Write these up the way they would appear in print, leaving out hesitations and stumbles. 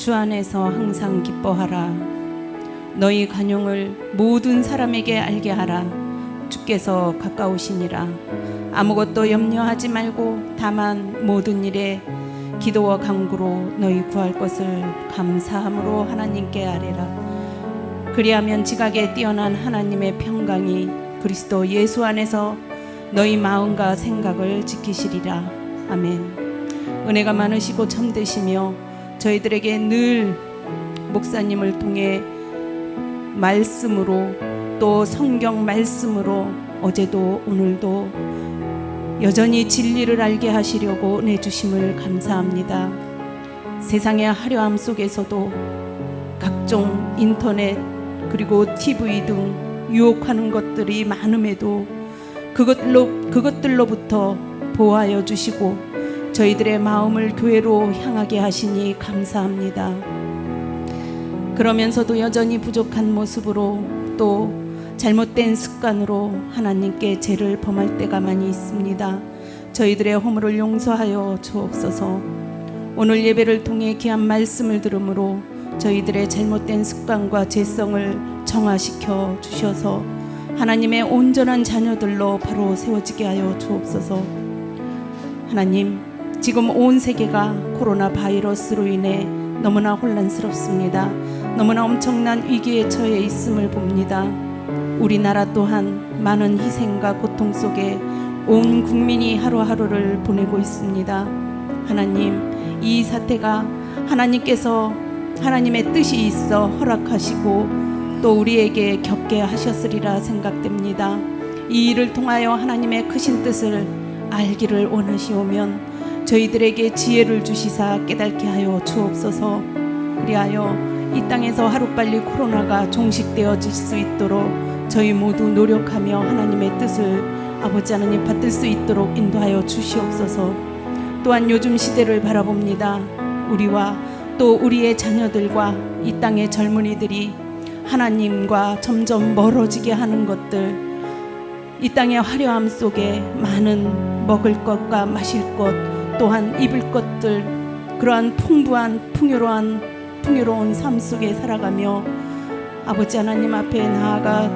주 안에서 항상 기뻐하라. 너희 간용을 모든 사람에게 알게 하라. 주께서 가까우시니라. 아무것도 염려하지 말고 다만 모든 일에 기도와 간구로 너희 구할 것을 감사함으로 하나님께 아뢰라. 그리하면 지각에 뛰어난 하나님의 평강이 그리스도 예수 안에서 너희 마음과 생각을 지키시리라. 아멘. 은혜가 많으시고 참되시며 저희들에게 늘 목사님을 통해 말씀으로 또 성경 말씀으로 어제도 오늘도 여전히 진리를 알게 하시려고 은혜 주심을 감사합니다. 세상의 화려함 속에서도 각종 인터넷 그리고 TV 등 유혹하는 것들이 많음에도 그것들로부터 보호하여 주시고 저희들의 마음을 교회로 향하게 하시니 감사합니다. 그러면서도 여전히 부족한 모습으로 또 잘못된 습관으로 하나님께 죄를 범할 때가 많이 있습니다. 저희들의 허물을 용서하여 주옵소서. 오늘 예배를 통해 귀한 말씀을 들음으로 저희들의 잘못된 습관과 죄성을 정화시켜 주셔서 하나님의 온전한 자녀들로 바로 세워지게 하여 주옵소서. 하나님, 지금 온 세계가 코로나 바이러스로 인해 너무나 혼란스럽습니다. 너무나 엄청난 위기에 처해 있음을 봅니다. 우리나라 또한 많은 희생과 고통 속에 온 국민이 하루하루를 보내고 있습니다. 하나님, 이 사태가 하나님께서 하나님의 뜻이 있어 허락하시고 또 우리에게 겪게 하셨으리라 생각됩니다. 이 일을 통하여 하나님의 크신 뜻을 알기를 원하시오면 저희들에게 지혜를 주시사 깨닫게 하여 주옵소서. 그리하여 이 땅에서 하루빨리 코로나가 종식되어질 수 있도록 저희 모두 노력하며 하나님의 뜻을 아버지 하나님 받들 수 있도록 인도하여 주시옵소서. 또한 요즘 시대를 바라봅니다. 우리와 또 우리의 자녀들과 이 땅의 젊은이들이 하나님과 점점 멀어지게 하는 것들, 이 땅의 화려함 속에 많은 먹을 것과 마실 것 또한 입을 것들, 그러한 풍부한 풍요로운 삶 속에 살아가며 아버지 하나님 앞에 나아가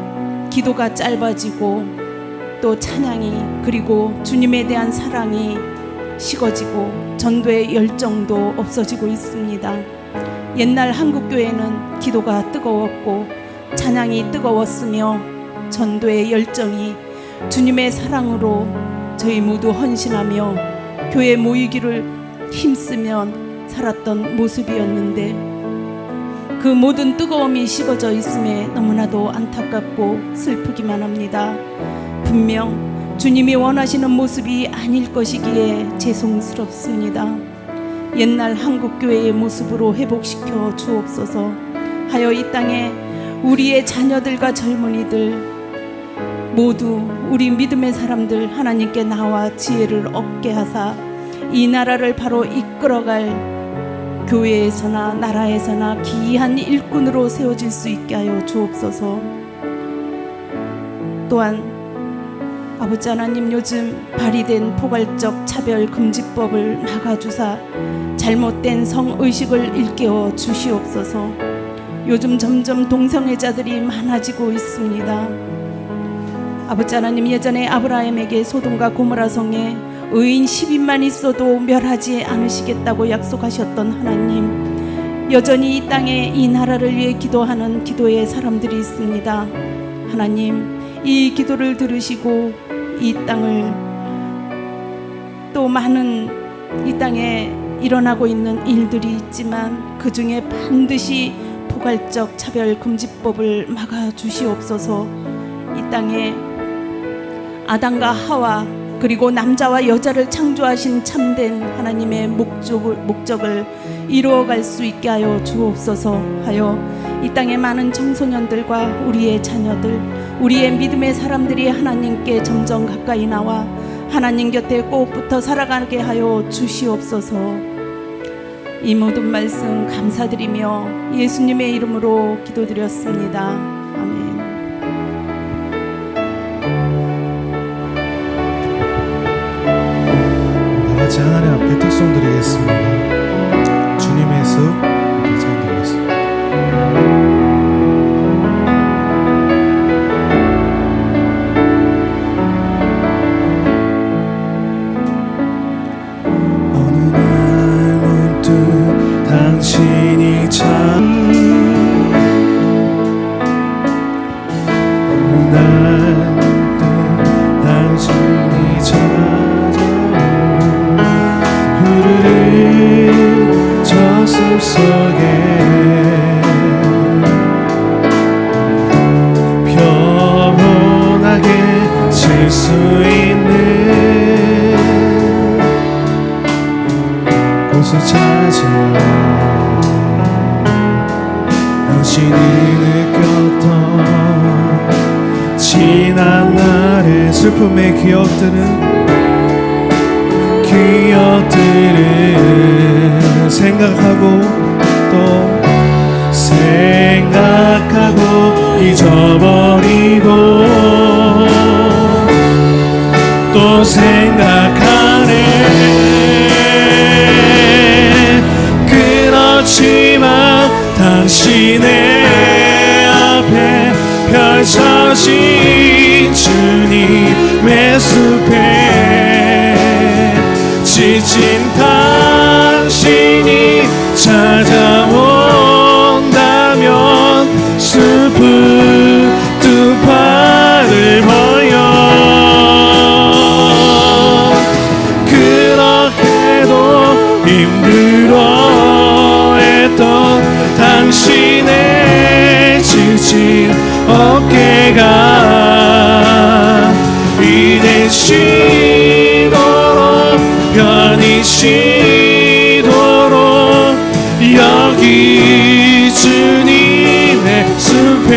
기도가 짧아지고 또 찬양이 그리고 주님에 대한 사랑이 식어지고 전도의 열정도 없어지고 있습니다. 옛날 한국교회는 기도가 뜨거웠고 찬양이 뜨거웠으며 전도의 열정이 주님의 사랑으로 저희 모두 헌신하며 교회 모이기를 힘쓰며 살았던 모습이었는데 그 모든 뜨거움이 식어져 있음에 너무나도 안타깝고 슬프기만 합니다. 분명 주님이 원하시는 모습이 아닐 것이기에 죄송스럽습니다. 옛날 한국교회의 모습으로 회복시켜 주옵소서. 하여 이 땅에 우리의 자녀들과 젊은이들 모두 우리 믿음의 사람들 하나님께 나와 지혜를 얻게 하사 이 나라를 바로 이끌어갈 교회에서나 나라에서나 귀한 일꾼으로 세워질 수 있게 하여 주옵소서. 또한 아버지 하나님, 요즘 발의된 포괄적 차별금지법을 막아주사 잘못된 성의식을 일깨워 주시옵소서. 요즘 점점 동성애자들이 많아지고 있습니다. 아버지 하나님, 예전에 아브라함에게 소돔과 고모라 성에 의인 10인만 있어도 멸하지 않으시겠다고 약속하셨던 하나님, 여전히 이 땅에 이 나라를 위해 기도하는 기도의 사람들이 있습니다. 하나님, 이 기도를 들으시고 이 땅을 또 많은 이 땅에 일어나고 있는 일들이 있지만 그 중에 반드시 포괄적 차별금지법을 막아주시옵소서. 이 땅에 아담과 하와 그리고 남자와 여자를 창조하신 참된 하나님의 목적을 이루어갈 수 있게 하여 주옵소서. 하여 이 땅의 많은 청소년들과 우리의 자녀들, 우리의 믿음의 사람들이 하나님께 점점 가까이 나와 하나님 곁에 꼭 붙어 살아가게 하여 주시옵소서. 이 모든 말씀 감사드리며 예수님의 이름으로 기도드렸습니다. 아멘. 같이 하나님 앞에 특송 드리겠습니다. 주님의 숲 지난 날의 슬픔의 기억들을 생각하고 또 잊어버리고 또 생각하네. 그렇지만 당신의 앞에 펼쳐진 주님의 숲에 지친 당신이 찾아온다면 숲은 두 팔을 벌려 그렇게도 힘들어했던 당신의 지친 어깨가 이제 쉬도록 편히 쉬도록 여기 주님의 숲에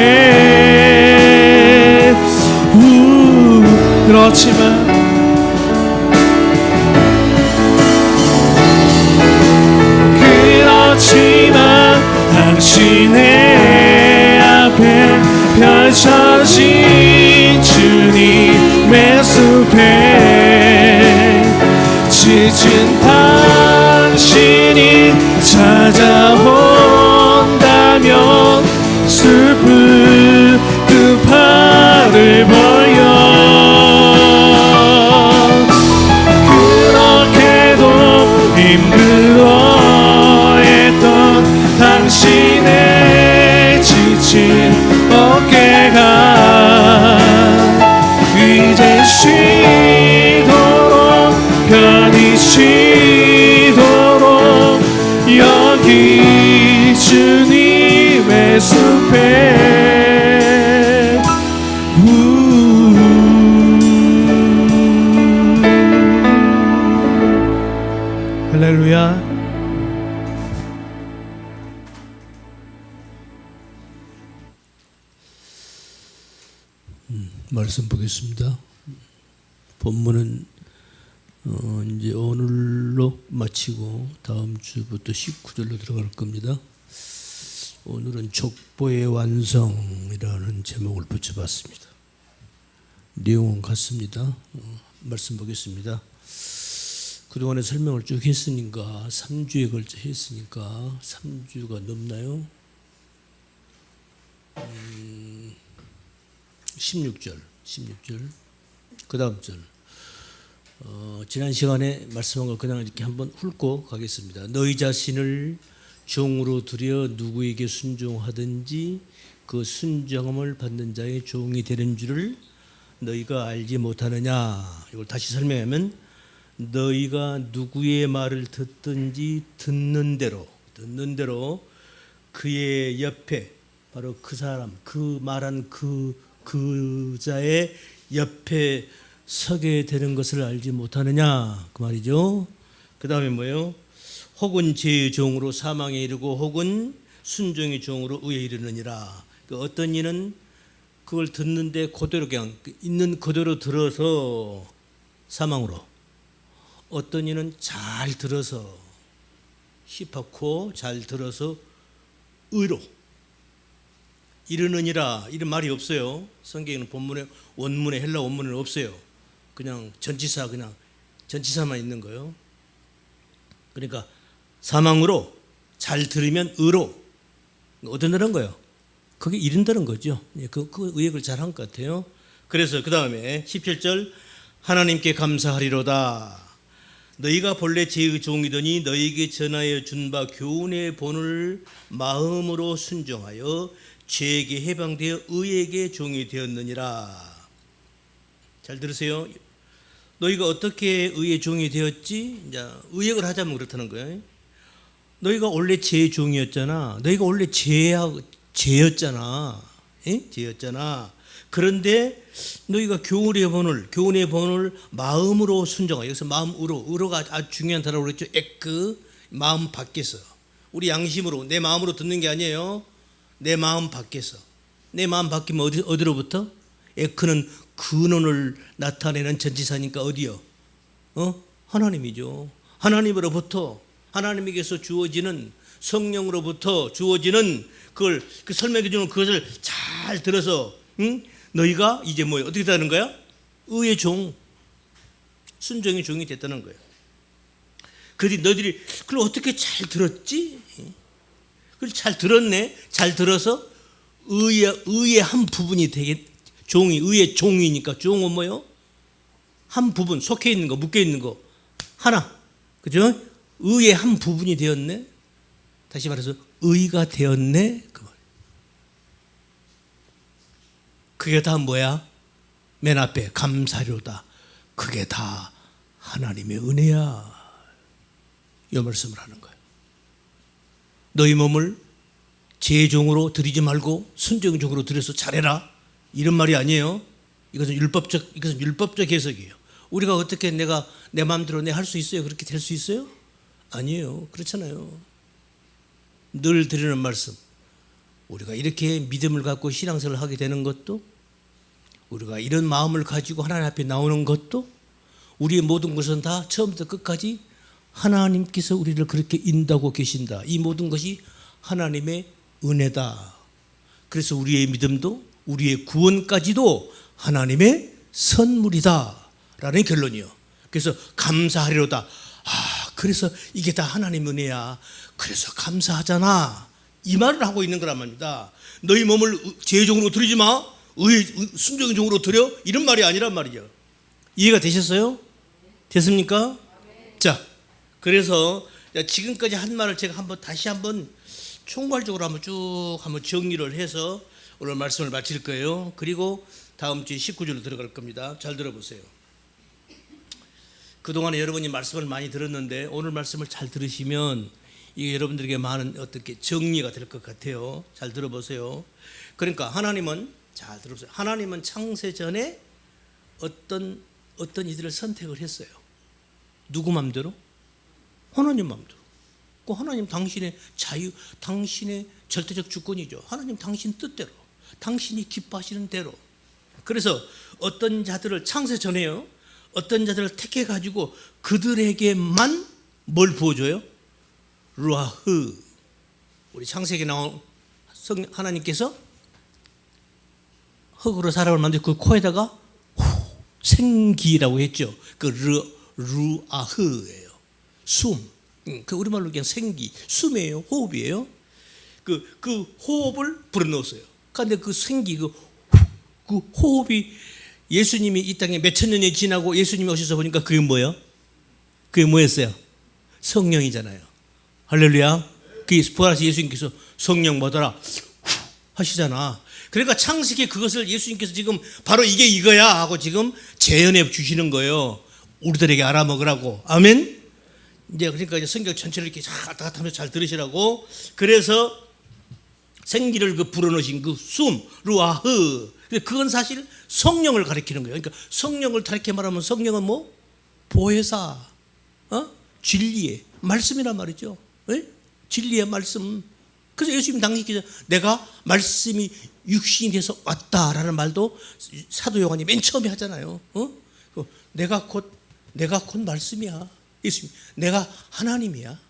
그렇지만 당신의 앞에 펼쳐진 주님의 숲에 지친 당신이 찾아온다면 슬픈 두 팔을 벌려 그렇게도 힘들어했던 당신의 지친 어깨가 이제 쉬도록 편히 쉬도록 여기 주님의 숲에 할렐루야. 말씀 보겠습니다. 본문은 이제 오늘로 마치고 다음 주부터 19절로 들어갈 겁니다. 오늘은 족보의 완성이라는 제목을 붙여봤습니다. 내용은 같습니다. 말씀 보겠습니다. 그동안에 설명을 쭉 했으니까 3주에 걸쳐 했으니까 3주가 넘나요? 16절 그 다음 절 지난 시간에 말씀한 거 그냥 이렇게 한번 훑고 가겠습니다. 너희 자신을 종으로 들여 누구에게 순종하든지 그 순종함을 받는 자의 종이 되는 줄을 너희가 알지 못하느냐. 이걸 다시 설명하면 너희가 누구의 말을 듣든지 듣는 대로 그의 옆에 바로 그 사람 그 말한 그 자의 옆에 서게 되는 것을 알지 못하느냐 그 말이죠. 그 다음에 뭐예요? 혹은 죄의 종으로 사망에 이르고 혹은 순종의 종으로 의에 이르느니라. 어떤 이는 그걸 듣는데 그대로 그냥 있는 그대로 들어서 사망으로, 어떤 이는 잘 들어서 힙합코 잘 들어서 의로 이르느니라. 이런 말이 없어요. 성경에는 본문에 원문에 헬라 원문에는 없어요. 그냥 전치사만 있는 거예요. 그러니까 사망으로 잘 들으면 의로 얻어내는 거예요. 그게 이른다는 거죠. 그 의역을 잘 한 것 같아요. 그래서 그 다음에 17절 하나님께 감사하리로다. 너희가 본래 죄의 종이더니 너희에게 전하여 준 바 교훈의 본을 마음으로 순종하여 죄에게 해방되어 의에게 종이 되었느니라. 잘 들으세요. 너희가 어떻게 의의 종이 되었지? 이제 의역을 하자면 그렇다는 거예요. 너희가 원래 죄의 종이었잖아. 너희가 원래 죄였잖아. 죄였잖아. 그런데 너희가 교훈의 본을 마음으로 순종하여, 여기서 의로가 아주 중요한 단어로 그랬죠. 마음 밖에서. 우리 양심으로, 내 마음으로 듣는 게 아니에요. 내 마음 밖에서. 내 마음 바뀌면 어디로부터? 에크는 근원을 나타내는 전치사니까 어디요? 하나님이죠. 하나님으로부터, 하나님에게서 주어지는, 성령으로부터 주어지는 그걸 설명해 주는 그것을 잘 들어서 너희가 이제 뭐예요? 어떻게 되는 거야? 의의 종, 순종의 종이 됐다는 거예요. 그런데 너희들이 그걸 어떻게 잘 들었지? 그걸 잘 들었네. 잘 들어서 의의 한 부분이 되게, 종이 의의 종이니까 종은 뭐요? 한 부분, 속해 있는 거, 묶여 있는 거 하나, 그죠? 의의 한 부분이 되었네. 다시 말해서 의가 되었네. 그 말. 그게 다 뭐야? 맨 앞에 감사료다. 그게 다 하나님의 은혜야. 이 말씀을 하는 거예요. 너희 몸을 제 종으로 드리지 말고 순종 종으로 드려서 잘해라. 이런 말이 아니에요. 이것은 율법적 해석이에요. 우리가 어떻게 내가 내 마음대로 할 수 있어요? 그렇게 될 수 있어요? 아니에요. 그렇잖아요. 늘 드리는 말씀. 우리가 이렇게 믿음을 갖고 신앙생활을 하게 되는 것도, 우리가 이런 마음을 가지고 하나님 앞에 나오는 것도, 우리의 모든 것은 다 처음부터 끝까지 하나님께서 우리를 그렇게 인도하고 계신다. 이 모든 것이 하나님의 은혜다. 그래서 우리의 믿음도, 우리의 구원까지도 하나님의 선물이다 라는 결론이요. 그래서 감사하리로다. 그래서 이게 다 하나님 은혜야. 그래서 감사하잖아. 이 말을 하고 있는 거란 말입니다. 너희 몸을 제 종으로 드리지 마. 순종의 종으로 드려. 이런 말이 아니란 말이죠. 이해가 되셨어요? 됐습니까? 자, 그래서 지금까지 한 말을 제가 다시 한번 총괄적으로 한번 정리를 해서 오늘 말씀을 마칠 거예요. 그리고 다음 주에 19절로 들어갈 겁니다. 잘 들어보세요. 그동안에 여러분이 말씀을 많이 들었는데 오늘 말씀을 잘 들으시면 이게 여러분들에게 많은 어떻게 정리가 될 것 같아요. 잘 들어보세요. 그러니까 하나님은, 잘 들어보세요. 하나님은 창세 전에 어떤 이들을 선택을 했어요. 누구 마음대로? 하나님 마음대로. 그 하나님 당신의 자유, 당신의 절대적 주권이죠. 하나님 당신 뜻대로, 당신이 기뻐하시는 대로. 그래서 어떤 자들을 창세 전에요, 어떤 자들을 택해 가지고 그들에게만 뭘 부어줘요? 루아흐. 우리 창세기에 나온 하나님께서 흙으로 사람을 만들고 그 코에다가 생기라고 했죠. 그 루아흐예요. 숨. 그 우리말로 그냥 생기, 숨이에요. 호흡이에요. 그 호흡을 불어넣었어요. 그런데 그 생기, 그 호흡이 예수님이 이 땅에 몇천 년이 지나고 예수님이 오셔서 보니까 그게 뭐예요? 그게 뭐였어요? 성령이잖아요. 할렐루야. 그 부활하신 예수님께서 성령 받아라 하시잖아. 그러니까 창세기 그것을 예수님께서 지금 바로 이게 이거야 하고 지금 재현해 주시는 거예요. 우리들에게 알아먹으라고. 아멘. 이제 그러니까 이제 성경 전체를 이렇게 왔다 갔다 하면서 잘 들으시라고. 그래서 생기를 불어넣으신 그 숨, 루아흐. 그건 사실 성령을 가리키는 거예요. 그러니까 성령을 다르게 말하면 성령은 뭐? 보혜사, 진리의 말씀이란 말이죠. 네? 진리의 말씀. 그래서 예수님 당시에 내가 말씀이 육신이 돼서 왔다라는 말도 사도 요한이 맨 처음에 하잖아요. 내가 곧 말씀이야. 예수님, 내가 하나님이야.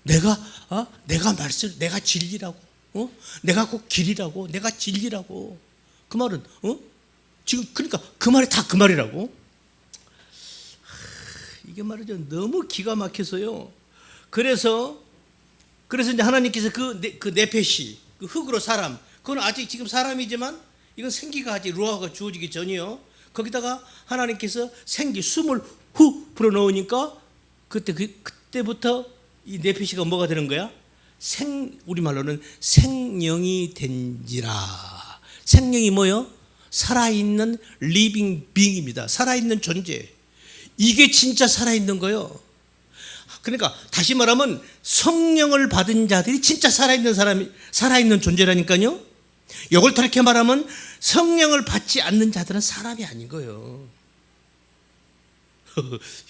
내가 말씀, 내가 진리라고. 내가 곧 길이라고. 내가 진리라고. 그 말은 지금 그러니까 그 말이 다 그 말이라고. 이게 말이죠. 너무 기가 막혀서요. 그래서 이제 하나님께서 그 네페시, 그 흙으로 사람, 그건 아직 지금 사람이지만 이건 생기가 아직 루아가 주어지기 전이요. 거기다가 하나님께서 생기, 숨을 후 불어넣으니까 그때부터 이 네페시가 뭐가 되는 거야? 우리말로는 생명이 된지라. 생명이 뭐요? 살아있는 리빙 빙입니다. 살아있는 존재. 이게 진짜 살아있는 거예요. 그러니까 다시 말하면 성령을 받은 자들이 진짜 살아있는 존재라니까요. 이걸 다르게 말하면 성령을 받지 않는 자들은 사람이 아닌 거예요.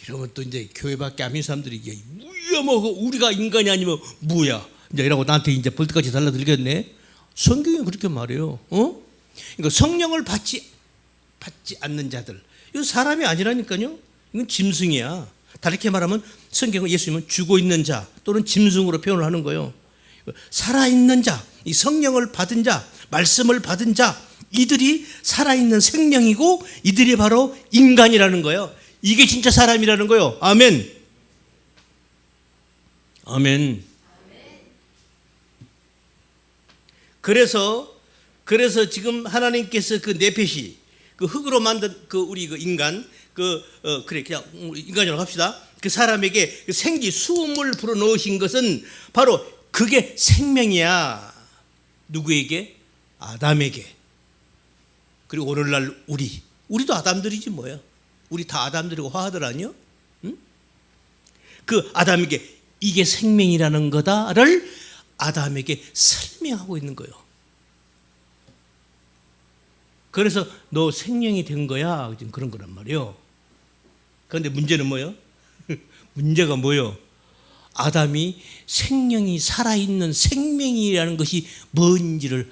이러면 또 이제 교회밖에 안 믿는 사람들이 뭐야, 뭐 우리가 인간이 아니면 뭐야 이제 이라고 나한테 이제 벌떡같이 달라들겠네. 성경이 그렇게 말해요. 그러니까 성령을 받지 않는 자들, 이건 사람이 아니라니까요. 이건 짐승이야. 다르게 말하면 성경은 예수님은 죽어 있는 자 또는 짐승으로 표현을 하는 거예요. 살아있는 자, 이 성령을 받은 자, 말씀을 받은 자, 이들이 살아있는 생명이고 이들이 바로 인간이라는 거예요. 이게 진짜 사람이라는 거예요. 아멘. 아멘. 그래서 지금 하나님께서 그 네페시, 그 흙으로 만든 그 우리 그 인간, 그래 그냥 인간이라고 합시다. 그 사람에게 그 생기 수음을 불어 넣으신 것은 바로 그게 생명이야. 누구에게? 아담에게. 그리고 오늘날 우리도 아담들이지 뭐야. 우리 다 아담들이고 화하들 아니요? 응? 그 아담에게 이게 생명이라는 거다를 아담에게 설명하고 있는 거예요. 그래서 너 생명이 된 거야. 그런 거란 말이에요. 그런데 문제는 뭐예요? 문제가 뭐예요? 아담이 생명이 살아있는 생명이라는 것이 뭔지를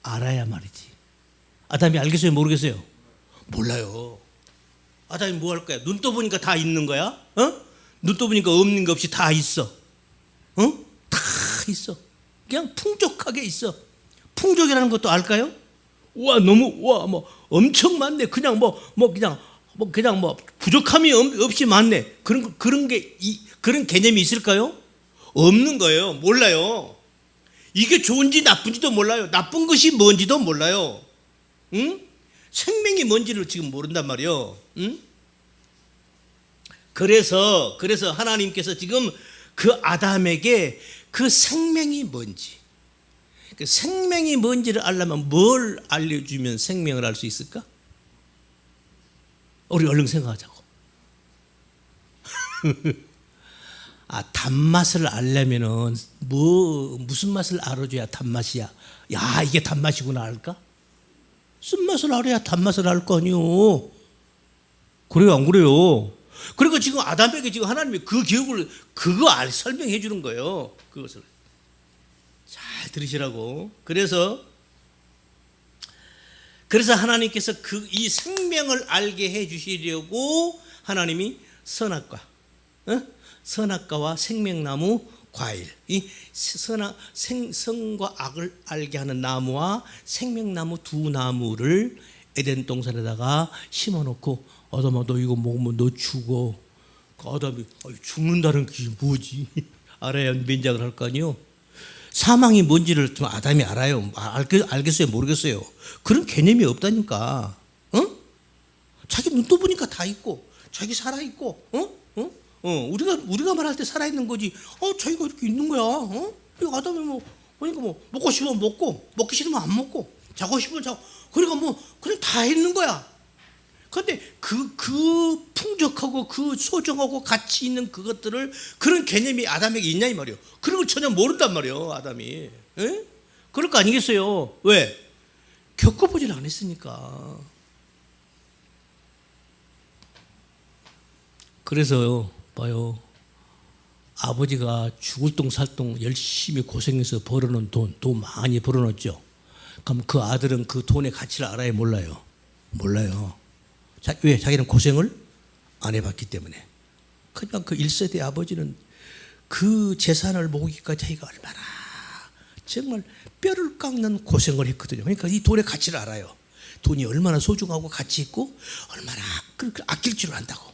알아야 말이지. 아담이 알겠어요? 모르겠어요? 몰라요. 아담이 뭐 할 거야? 눈 떠보니까 다 있는 거야? 눈 떠보니까 없는 거 없이 다 있어. 다 있어. 그냥 풍족하게 있어. 풍족이라는 것도 알까요? 와, 너무, 와, 뭐, 엄청 많네. 그냥 그냥 부족함이 없이 많네. 그런 개념이 있을까요? 없는 거예요. 몰라요. 이게 좋은지 나쁜지도 몰라요. 나쁜 것이 뭔지도 몰라요. 응? 생명이 뭔지를 지금 모른단 말이에요. 응? 그래서 하나님께서 지금 그 아담에게 그 생명이 뭔지, 그 생명이 뭔지를 알려면 뭘 알려주면 생명을 알 수 있을까? 우리 얼른 생각하자고. 단맛을 알려면은 무슨 맛을 알아줘야 단맛이야? 야, 이게 단맛이구나 알까? 쓴맛을 알아야 단맛을 알 거 아니요. 그래요, 안 그래요? 그리고 지금 아담에게 지금 하나님이 그 기억을 설명해 주는 거예요. 그것을 잘 들으시라고. 그래서 하나님께서 이 생명을 알게 해 주시려고 하나님이 선악과와 생명나무 과일, 이 선과 악을 알게 하는 나무와 생명나무 두 나무를 에덴 동산에다가 심어놓고, 아담아 너 이거 먹으면 너 죽어. 아담이 죽는다는 게 뭐지? 알아야 면장을 할 거 아니요. 사망이 뭔지를 좀 아담이 알아요. 알겠어요? 모르겠어요? 그런 개념이 없다니까. 자기 눈 떠보니까 다 있고, 자기 살아 있고, 우리가 말할 때 살아 있는 거지. 자기가 이렇게 있는 거야. 이거 아담이 그러니까 먹고 싶으면 먹고, 먹기 싫으면 안 먹고, 자고 싶으면 자고, 그러니까 그냥 다 있는 거야. 그런데 그 풍족하고 그 소중하고 가치 있는 그것들을, 그런 개념이 아담에게 있냐 이 말이에요. 그런 걸 전혀 모른단 말이에요, 아담이. 에? 그럴 거 아니겠어요? 왜? 겪어보질 않았으니까. 그래서 봐요. 아버지가 죽을 똥 살 똥 열심히 고생해서 벌어놓은 돈 많이 벌어놓았죠. 그럼 그 아들은 그 돈의 가치를 알아요, 몰라요? 몰라요. 왜? 자기는 고생을 안 해봤기 때문에. 그냥 그 1세대 아버지는 그 재산을 모으기까지 자기가 얼마나 정말 뼈를 깎는 고생을 했거든요. 그러니까 이 돈의 가치를 알아요. 돈이 얼마나 소중하고 가치 있고 얼마나 아낄 줄 안다고.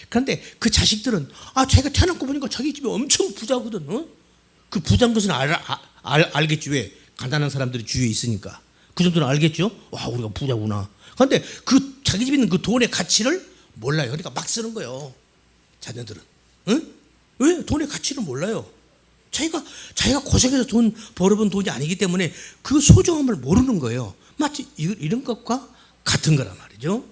그런데 그 자식들은 자기가 태어난 거 보니까 자기 집이 엄청 부자거든. 그 부자인 것은 알겠지. 왜? 가난한 사람들이 주위에 있으니까. 그 정도는 알겠죠. 와, 우리가 부자구나. 그런데 그 자기 집에 있는 그 돈의 가치를 몰라요. 그러니까 막 쓰는 거예요, 자녀들은. 왜? 돈의 가치를 몰라요. 자기가 고생해서 돈 벌어본 돈이 아니기 때문에 그 소중함을 모르는 거예요. 마치 이런 것과 같은 거란 말이죠.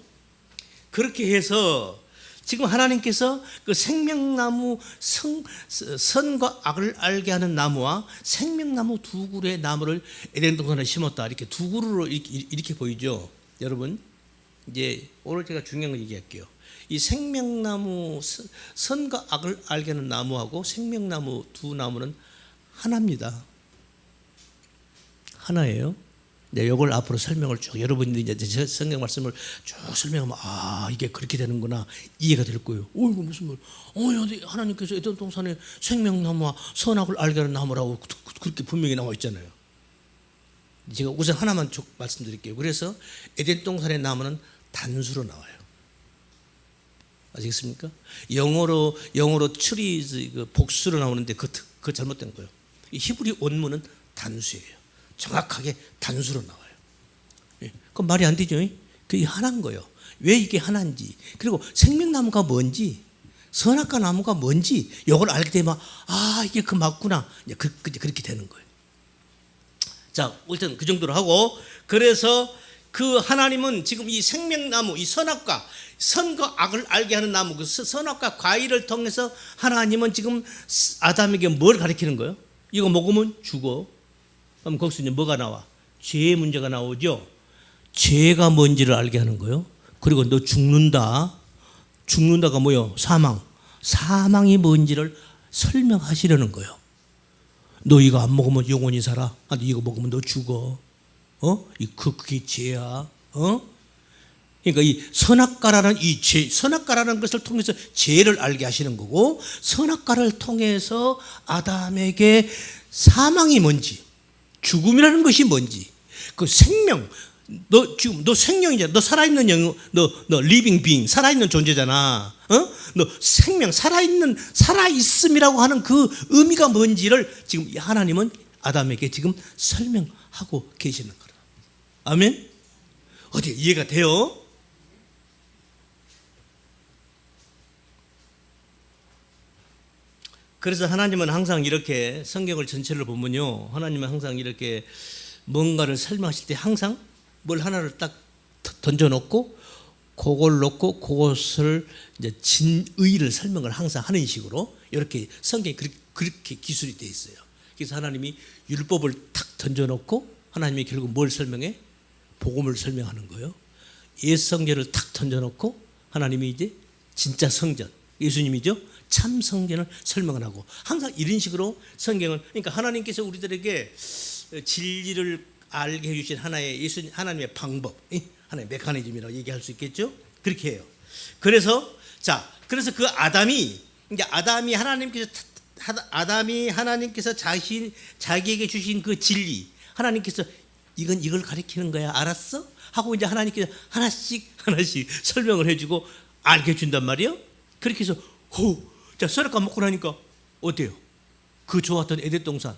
그렇게 해서 지금 하나님께서 그 생명나무, 선과 악을 알게 하는 나무와 생명나무 두 그루의 나무를 에덴 동산에 심었다. 이렇게 두 그루로 이렇게 보이죠. 여러분, 이제 오늘 제가 중요한 거 얘기할게요. 이 생명나무, 선과 악을 알게 하는 나무하고 생명나무 두 나무는 하나입니다. 하나예요. 네, 이걸 앞으로 설명을 쭉 여러분들이 이제 성경 말씀을 쭉 설명하면 아 이게 그렇게 되는구나 이해가 될 거예요. 이거 무슨 말? 하나님께서 에덴 동산에 생명나무와 선악을 알게 하는 나무라고 그렇게 분명히 나와 있잖아요. 제가 우선 하나만 쭉 말씀드릴게요. 그래서 에덴 동산의 나무는 단수로 나와요. 아시겠습니까? 영어로 트리 그 복수로 나오는데 그 잘못된 거예요. 이 히브리 원문은 단수예요. 정확하게 단수로 나와요. 예. 그건 말이 안 되죠. 그게 하나인 거예요. 왜 이게 하나인지, 그리고 생명나무가 뭔지, 선악과 나무가 뭔지 이걸 알게 되면 아 이게 그 맞구나. 이제 그렇게 되는 거예요. 자, 일단 그 정도로 하고, 그래서 그 하나님은 지금 이 생명나무, 이 선과 악을 알게 하는 나무, 그 선악과 과일을 통해서 하나님은 지금 아담에게 뭘 가르치는 거예요? 이거 먹으면 죽어. 그럼 거기서 이제 뭐가 나와? 죄의 문제가 나오죠. 죄가 뭔지를 알게 하는 거예요. 그리고 너 죽는다. 죽는다가 뭐요? 사망이 뭔지를 설명하시려는 거예요. 너 이거 안 먹으면 영원히 살아. 아니 이거 먹으면 너 죽어. 그게 죄야. 그러니까 이 선악과라는 선악과라는 것을 통해서 죄를 알게 하시는 거고, 선악과를 통해서 아담에게 사망이 뭔지, 죽음이라는 것이 뭔지, 그 생명, 너 생명이잖아. 너 살아있는 영, 너 리빙 빙, 살아있는 존재잖아. 너 생명, 살아있음이라고 하는 그 의미가 뭔지를 지금 하나님은 아담에게 지금 설명하고 계시는 거라. 아멘? 어디 이해가 돼요? 그래서 하나님은 항상 이렇게 성경을 전체를 보면요, 하나님은 항상 이렇게 뭔가를 설명하실 때 항상 뭘 하나를 딱 던져놓고 그걸 놓고 그것을 이제 진의를 설명을 항상 하는 식으로 이렇게 성경이 그렇게 기술이 되어 있어요. 그래서 하나님이 율법을 탁 던져놓고 하나님이 결국 뭘 설명해? 복음을 설명하는 거예요. 옛 성전을 탁 던져놓고 하나님이 이제 진짜 성전, 예수님이죠, 참 성전을 설명을 하고, 항상 이런 식으로 성경은, 그러니까 하나님께서 우리들에게 진리를 알게 해주신 하나님의 방법, 하나님의 메커니즘이라고 얘기할 수 있겠죠. 그렇게 해요. 그래서 그 아담이 하나님께서 자기에게 주신 그 진리, 하나님께서 이걸 가리키는 거야, 알았어? 하고 이제 하나님께서 하나씩 설명을 해주고 알게 해준단 말이에요. 그렇게 해서 선악과 먹고 나니까 어때요? 그 좋았던 에덴 동산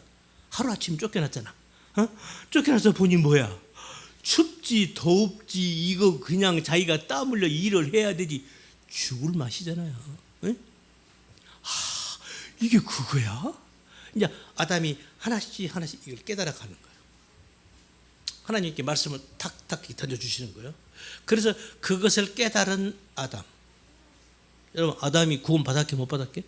하루아침 쫓겨났잖아. 쫓겨나서 보니 뭐야? 춥지 덥지, 이거 그냥 자기가 땀 흘려 일을 해야 되지, 죽을 맛이잖아요. 이게 그거야? 이제 아담이 하나씩 이걸 깨달아가는 거예요. 하나님께 말씀을 탁탁 던져주시는 거예요. 그래서 그것을 깨달은 아담, 여러분, 아담이 구원 받았게 못 받았게?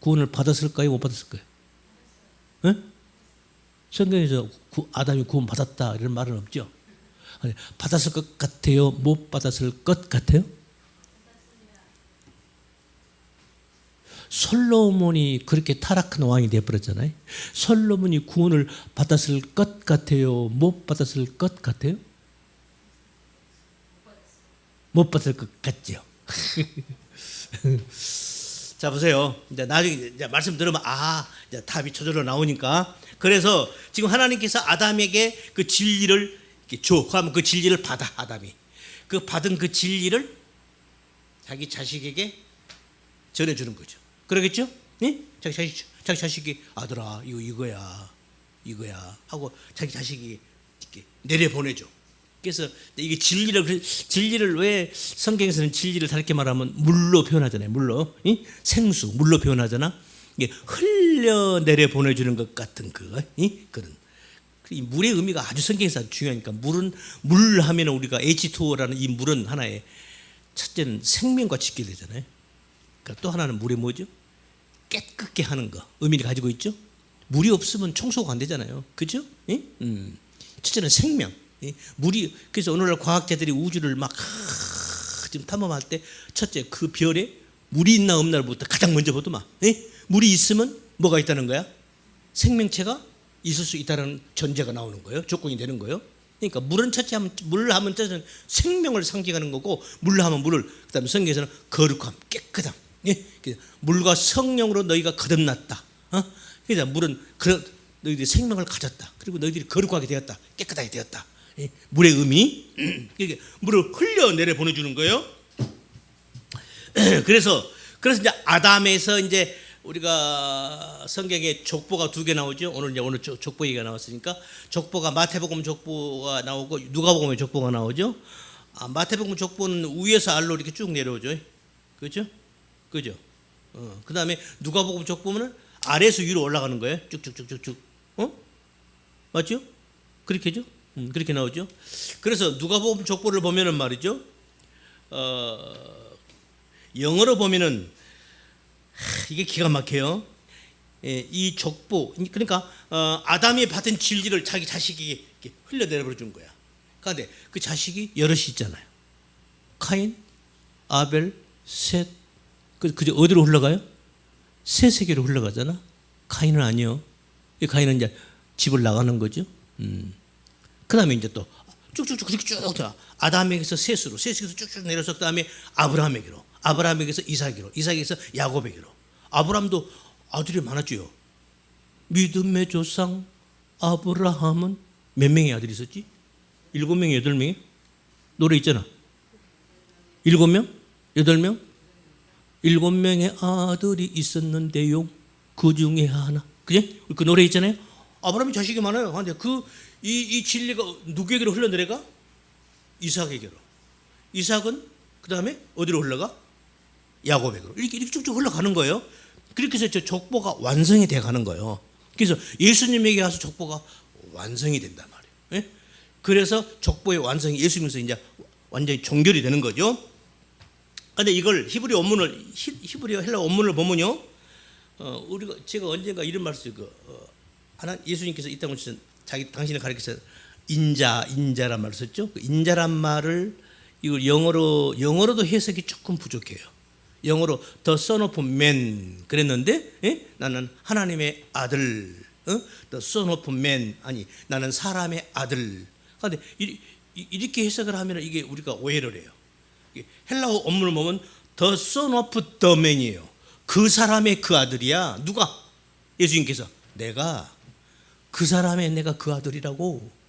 구원을 받았을까요, 못 받았을까요? 성경에서 아담이 구원 받았다 이런 말은 없죠. 받았을 것 같아요, 못 받았을 것 같아요? 솔로몬이 그렇게 타락한 왕이 되어버렸잖아요. 솔로몬이 구원을 받았을 것 같아요, 못 받았을 것 같아요? 못 받을 것 같죠. 자, 보세요. 이제 나중에 이제 말씀 들으면 이제 답이 저절로 나오니까. 그래서 지금 하나님께서 아담에게 그 진리를 줘. 그러면 그 진리를 받아, 아담이. 그 받은 그 진리를 자기 자식에게 전해주는 거죠. 그러겠죠? 네? 자기 자식이 아들아, 이거야 하고 자기 자식이 이렇게 내려보내죠. 그래서 이게 진리를 왜 성경에서는 진리를 다르게 말하면 물로 표현하잖아요. 물로, 생수, 물로 표현하잖아. 이게 흘려내려 보내주는 것 같은 그런. 이 물의 의미가 아주 성경에서 아주 중요하니까. 물 하면 우리가 H2O라는 이 물은 하나의, 첫째는 생명과 직결되잖아요. 그러니까 또 하나는 물이 뭐죠? 깨끗게 하는 거 의미를 가지고 있죠. 물이 없으면 청소가 안 되잖아요. 그렇죠? 첫째는 생명. 물이, 그래서 오늘날 과학자들이 우주를 막 지금 탐험할 때 첫째 그 별에 물이 있나 없나부터 가장 먼저 보더만. 물이 있으면 뭐가 있다는 거야? 생명체가 있을 수 있다는 전제가 나오는 거예요. 조건이 되는 거예요. 그러니까 물은 첫째 물 하면 첫째는 생명을 상징하는 거고, 물 하면 물을, 그다음에 성경에서는 거룩함, 깨끗함. 예? 물과 성령으로 너희가 거듭났다. 그러니까 물은 너희들이 생명을 가졌다. 그리고 너희들이 거룩하게 되었다. 깨끗하게 되었다. 예? 물의 의미. 이게 물을 흘려내려 보내주는 거예요. 그래서 이제 아담에서 이제 우리가 성경에 족보가 2개 나오죠. 오늘 족보 얘기가 나왔으니까, 족보가 마태복음 족보가 나오고 누가복음의 족보가 나오죠. 마태복음 족보는 위에서 아래로 이렇게 쭉 내려오죠. 그렇죠? 그죠? 그다음에 누가복음 족보는 아래에서 위로 올라가는 거예요. 쭉쭉쭉쭉쭉. 맞죠? 그렇게죠? 그렇게 나오죠. 그래서 누가복음 족보를 보면은 말이죠. 영어로 보면은 이게 기가 막혀요. 이 족보, 그러니까 아담이 받은 진리를 자기 자식에게 흘려내려 준 거야. 그런데 그 자식이 여럿이 있잖아요. 카인, 아벨, 셋. 그저 어디로 흘러가요? 셋에게로 흘러가잖아. 카인은 아니요. 이 카인은 이제 집을 나가는 거죠. 그다음에 이제 또 쭉쭉쭉 그렇게 쭉 아담에게서 셋으로 쭉쭉 내려서 그다음에 아브라함에게서 이삭에게서 야곱에게로. 아브라함도 아들이 많았죠. 믿음의 조상 아브라함은 몇 명의 아들이 있었지? 7명이 8명이? 노래 있잖아. 7명? 8명? 7명의 아들이 있었는데요. 그 중에 하나. 그지? 그 노래 있잖아요. 아브라함이 자식이 많아요. 근데 이 진리가 누구에게로 흘러내려가? 이삭에게로. 이삭은 그 다음에 어디로 흘러가? 야곱에게로. 이렇게 쭉쭉 흘러가는 거예요. 그렇게 해서 저 족보가 완성이 돼 가는 거예요. 그래서 예수님에게 와서 족보가 완성이 된단 말이에요. 예? 그래서 족보의 완성이 예수님에서 이제 완전히 종결이 되는 거죠. 근데 이걸 히브리 헬라 원문을 보면요, 제가 언젠가 이런 말씀, 하나 예수님께서 이 땅을 주신 당신을 가리켜서 인자란 말을 썼죠. 그 인자란 말을 이걸 영어로도 해석이 조금 부족해요. 영어로 The Son of Man 그랬는데, 나는 하나님의 아들, The Son of Man, 아니 나는 사람의 아들. 그런데 이렇게 해석을 하면 이게 우리가 오해를 해요. 헬라어 원문을 보면 The Son of the Man이에요. 그 사람의 그 아들이야. 누가? 예수님께서. 내가 그 사람의 내가 그 아들이라고.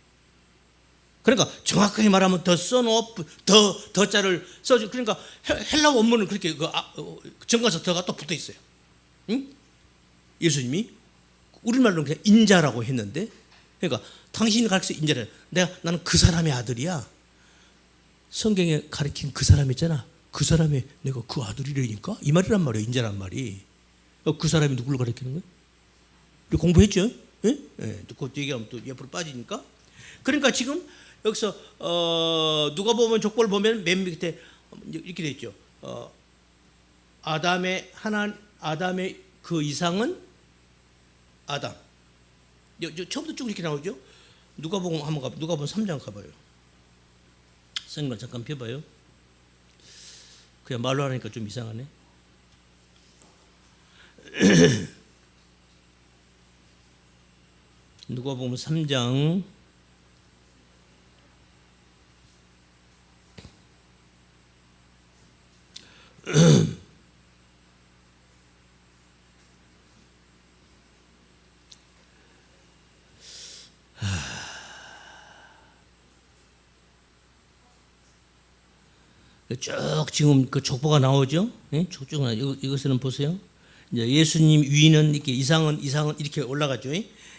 그러니까 정확하게 말하면 the son of the 자를 써주. 그러니까 헬라 원문은 그렇게 정관사 더가 또 붙어 있어요. 응? 예수님이 우리말로 그냥 인자라고 했는데, 그러니까 당신이 가르쳐서 인자래. 나는 그 사람의 아들이야. 성경에 가르친 그 사람 있잖아. 그 사람의 내가 그 아들이라니까 이 말이란 말이에요. 인자란 말이. 그 사람이 누구를 가르치는 거예요? 우리 공부했죠? 예? 그 얘기하면 또 옆으로 빠지니까. 그러니까 지금 여기서 누가 보면 족보를 보면 맨 밑에 이렇게 돼 있죠. 아담의 그 이상은 아담. 처음부터 쭉 이렇게 나오죠. 누가 보면 한번 가. 누가 보면 3장 가봐요. 생각 잠깐 펴봐요. 그냥 말로 하니까 좀 이상하네. 누가 보면 3장 쭉 지금 그 족보가 나오죠. 예? 쭉 이것은 보세요. 이제 예수님 위는 이렇게 이상은 이렇게 올라가죠.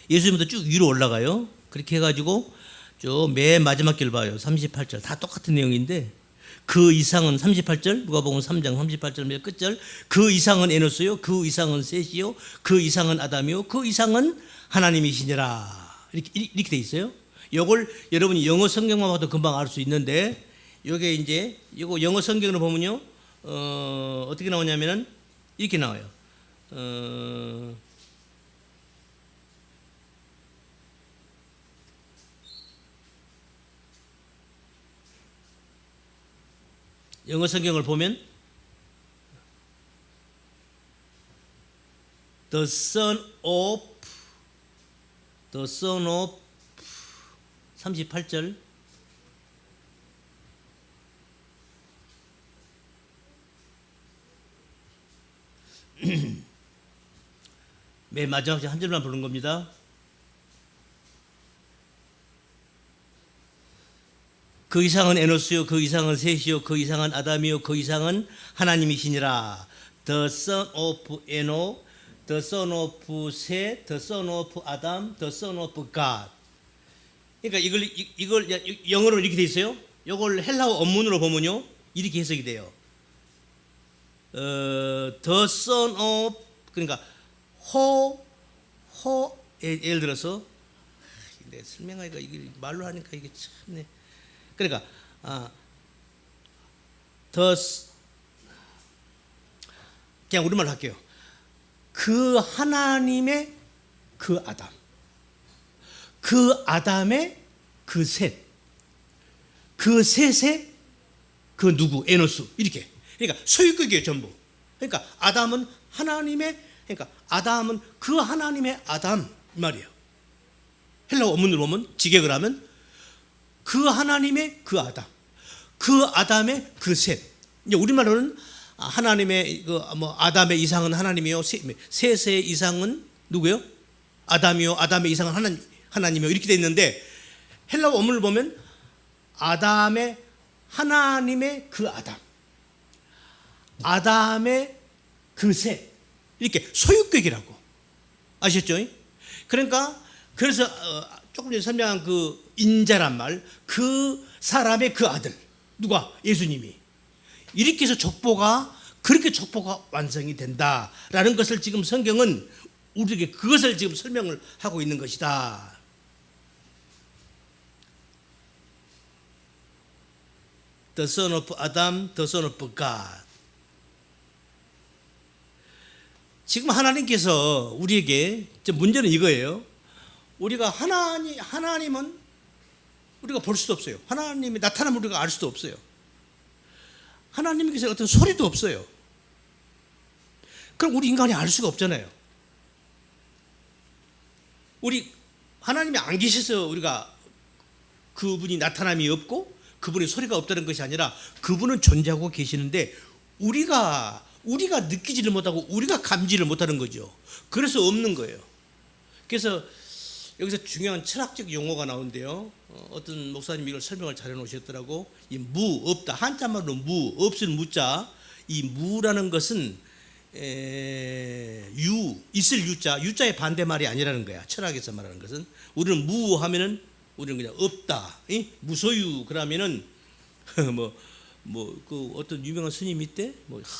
예수님부터 쭉 위로 올라가요. 그렇게 해가지고 쭉 맨 마지막 길 봐요. 38절 다 똑같은 내용인데, 그 이상은 38절 누가복음 3장 38절 맨 끝절, 그 이상은 에노스요, 그 이상은 셋이요, 그 이상은 아담이요, 그 이상은 하나님이시니라. 이렇게 돼 있어요. 이걸 여러분이 영어 성경만 봐도 금방 알 수 있는데, 요게 이제 이거 영어 성경으로 보면요, 어떻게 나오냐면은 이렇게 나와요. 영어 성경을 보면 the son the son of 38절 맨 마지막 한 절만 보는 겁니다. 그 이상은 에노스요, 그 이상은 셋이요, 그 이상은 아담이요, 그 이상은 하나님이시니라. The son of Eno, the son of Seth, the son of Adam, the son of God. 그러니까 이걸 영어로 이렇게 돼 있어요. 이걸 헬라어 원문으로 보면요, 이렇게 해석이 돼요. The son of, 그러니까 예를 들어서 내 설명하기가 이게 말로 하니까 이게 참네. 그러니까 그냥 우리말로 할게요. 그 하나님의 그 아담, 그 아담의 그 셋, 그 셋의 그 누구 에노스 이렇게. 그러니까 소유격이에요 전부. 그러니까 아담은 하나님의, 그러니까 아담은 그 하나님의 아담 이 말이에요. 헬라어 원문으로 보면 직역을 하면 그 하나님의 그 아담, 그 아담의 그 셋. 이제 우리말로는 하나님의 그 뭐 아담의 이상은 하나님이요, 셋의 이상은 누구요? 아담이요, 아담의 이상은 하나님이요 이렇게 돼 있는데 헬라어 원문을 보면 아담의 하나님의 그 아담, 아담의 그 셋 이렇게 소유격이라고 아셨죠? 그러니까 그래서 조금 전에 설명한 그 인자란 말, 그 사람의 그 아들 누가? 예수님이. 이렇게 해서 그렇게 족보가 완성이 된다라는 것을 지금 성경은 우리에게 그것을 지금 설명을 하고 있는 것이다. The son of Adam, the son of God. 지금 하나님께서 우리에게 문제는 이거예요. 우리가 하나님은 우리가 볼 수도 없어요. 하나님이 나타나면 우리가 알 수도 없어요. 하나님께서 어떤 소리도 없어요. 그럼 우리 인간이 알 수가 없잖아요. 우리 하나님이 안 계셔서 우리가 그분이 나타남이 없고 그분의 소리가 없다는 것이 아니라 그분은 존재하고 계시는데 우리가 느끼지를 못하고 우리가 감지를 못하는 거죠. 그래서 없는 거예요. 그래서 여기서 중요한 철학적 용어가 나오는데요. 어떤 목사님이 이걸 설명을 잘 해놓으셨더라고. 이 무, 없다. 한자말로 무, 없을 무자. 이 무라는 것은 있을 유자, 유자의 반대말이 아니라는 거야. 철학에서 말하는 것은. 우리는 무 하면은 우리는 그냥 없다. 무소유 그러면은 그 어떤 유명한 스님 있대.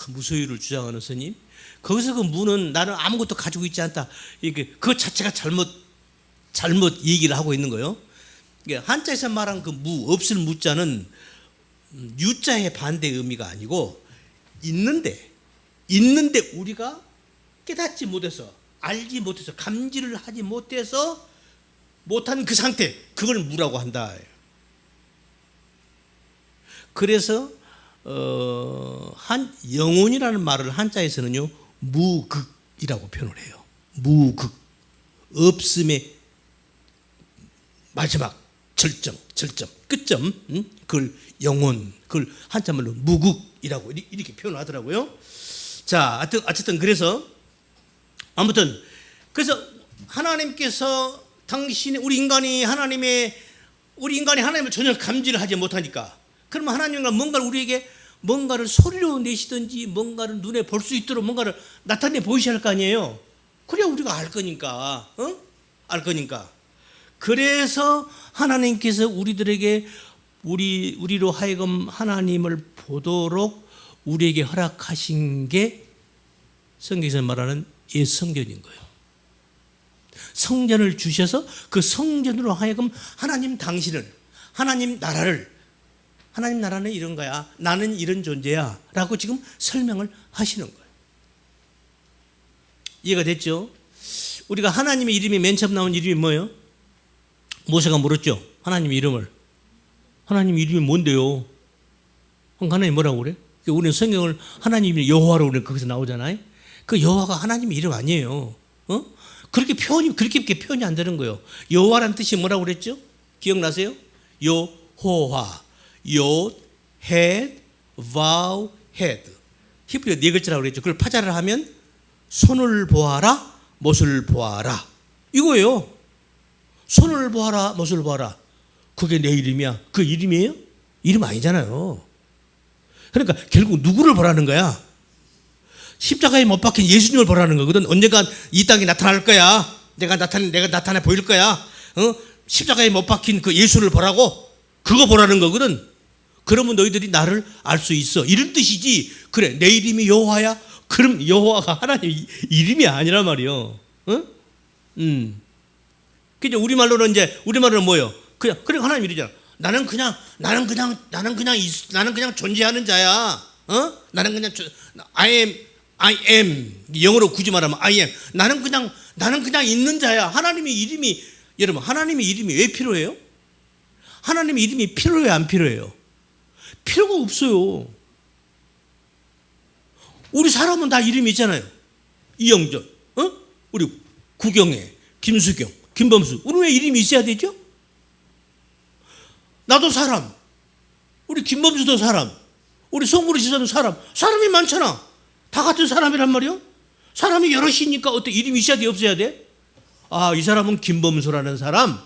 무소유를 주장하는 스님. 거기서 그 무는 나는 아무것도 가지고 있지 않다. 그 자체가 잘못 얘기를 하고 있는 거예요. 한자에서 말한 그 무, 없을 무자는 유자의 반대 의미가 아니고 있는데 우리가 깨닫지 못해서 알지 못해서 감지를 하지 못해서 못한 그 상태, 그걸 무라고 한다. 그래서 영혼이라는 말을 한자에서는요 무극이라고 표현을 해요. 무극, 없음의 마지막 절정, 끝점, 그걸 영혼, 그걸 한자말로 무극이라고 이렇게 표현을 하더라고요. 자, 어쨌든 그래서 하나님께서 우리 인간이 하나님을 전혀 감지를 하지 못하니까 그러면 하나님과 우리에게 뭔가를 소리로 내시든지 뭔가를 눈에 볼 수 있도록 뭔가를 나타내 보이셔야 할 거 아니에요. 그래야 우리가 알 거니까. 그래서 하나님께서 우리들에게 우리로 하여금 하나님을 보도록 우리에게 허락하신 게 성경에서 말하는 옛 성전인 거예요. 성전을 주셔서 그 성전으로 하여금 하나님 나라는 이런 거야. 나는 이런 존재야. 라고 지금 설명을 하시는 거예요. 이해가 됐죠? 우리가 하나님의 이름이 맨 처음 나온 이름이 뭐예요? 모세가 물었죠. 하나님 이름을. 하나님 이름이 뭔데요? 하나님 뭐라고 그래? 우리는 성경을 하나님 이름이 여호와로 우리는 거기서 나오잖아요. 그 여호와가 하나님의 이름 아니에요. 그렇게 표현이 안 되는 거예요. 여호와라는 뜻이 뭐라고 그랬죠? 기억나세요? 여호와, 요, 헤드, 바우, 헤드. 히브리어 네 글자라고 그랬죠. 그걸 파자를 하면 손을 보아라, 못을 보아라. 이거예요. 손을 보아라, 못을 보아라. 그게 내 이름이야. 그 이름이에요? 이름 아니잖아요. 그러니까 결국 누구를 보라는 거야? 십자가에 못 박힌 예수님을 보라는 거거든. 언젠가 이 땅에 나타날 거야. 내가 나타나 보일 거야. 십자가에 못 박힌 그 예수를 보라고. 그거 보라는 거거든. 그러면 너희들이 나를 알 수 있어. 이런 뜻이지. 그래, 내 이름이 여호와야? 그럼 여호와가 하나님 이름이 아니란 말이요. 응? 그죠? 우리말로는 뭐예요? 그냥 하나님 이러잖아. 나는 그냥 존재하는 자야. 나는 그냥 I am. 영어로 굳이 말하면 I am. 나는 그냥 있는 자야. 여러분, 하나님의 이름이 왜 필요해요? 하나님의 이름이 필요해요, 안 필요해요? 필요가 없어요. 우리 사람은 다 이름이 있잖아요. 이영전, 우리 구경애, 김수경, 김범수. 우리 왜 이름이 있어야 되죠? 나도 사람, 우리 김범수도 사람, 우리 송구리 지사도 사람이 많잖아. 다 같은 사람이란 말이요. 사람이 여럿이니까 어때 이름이 있어야 돼, 없어야 돼? 아, 이 사람은 김범수라는 사람,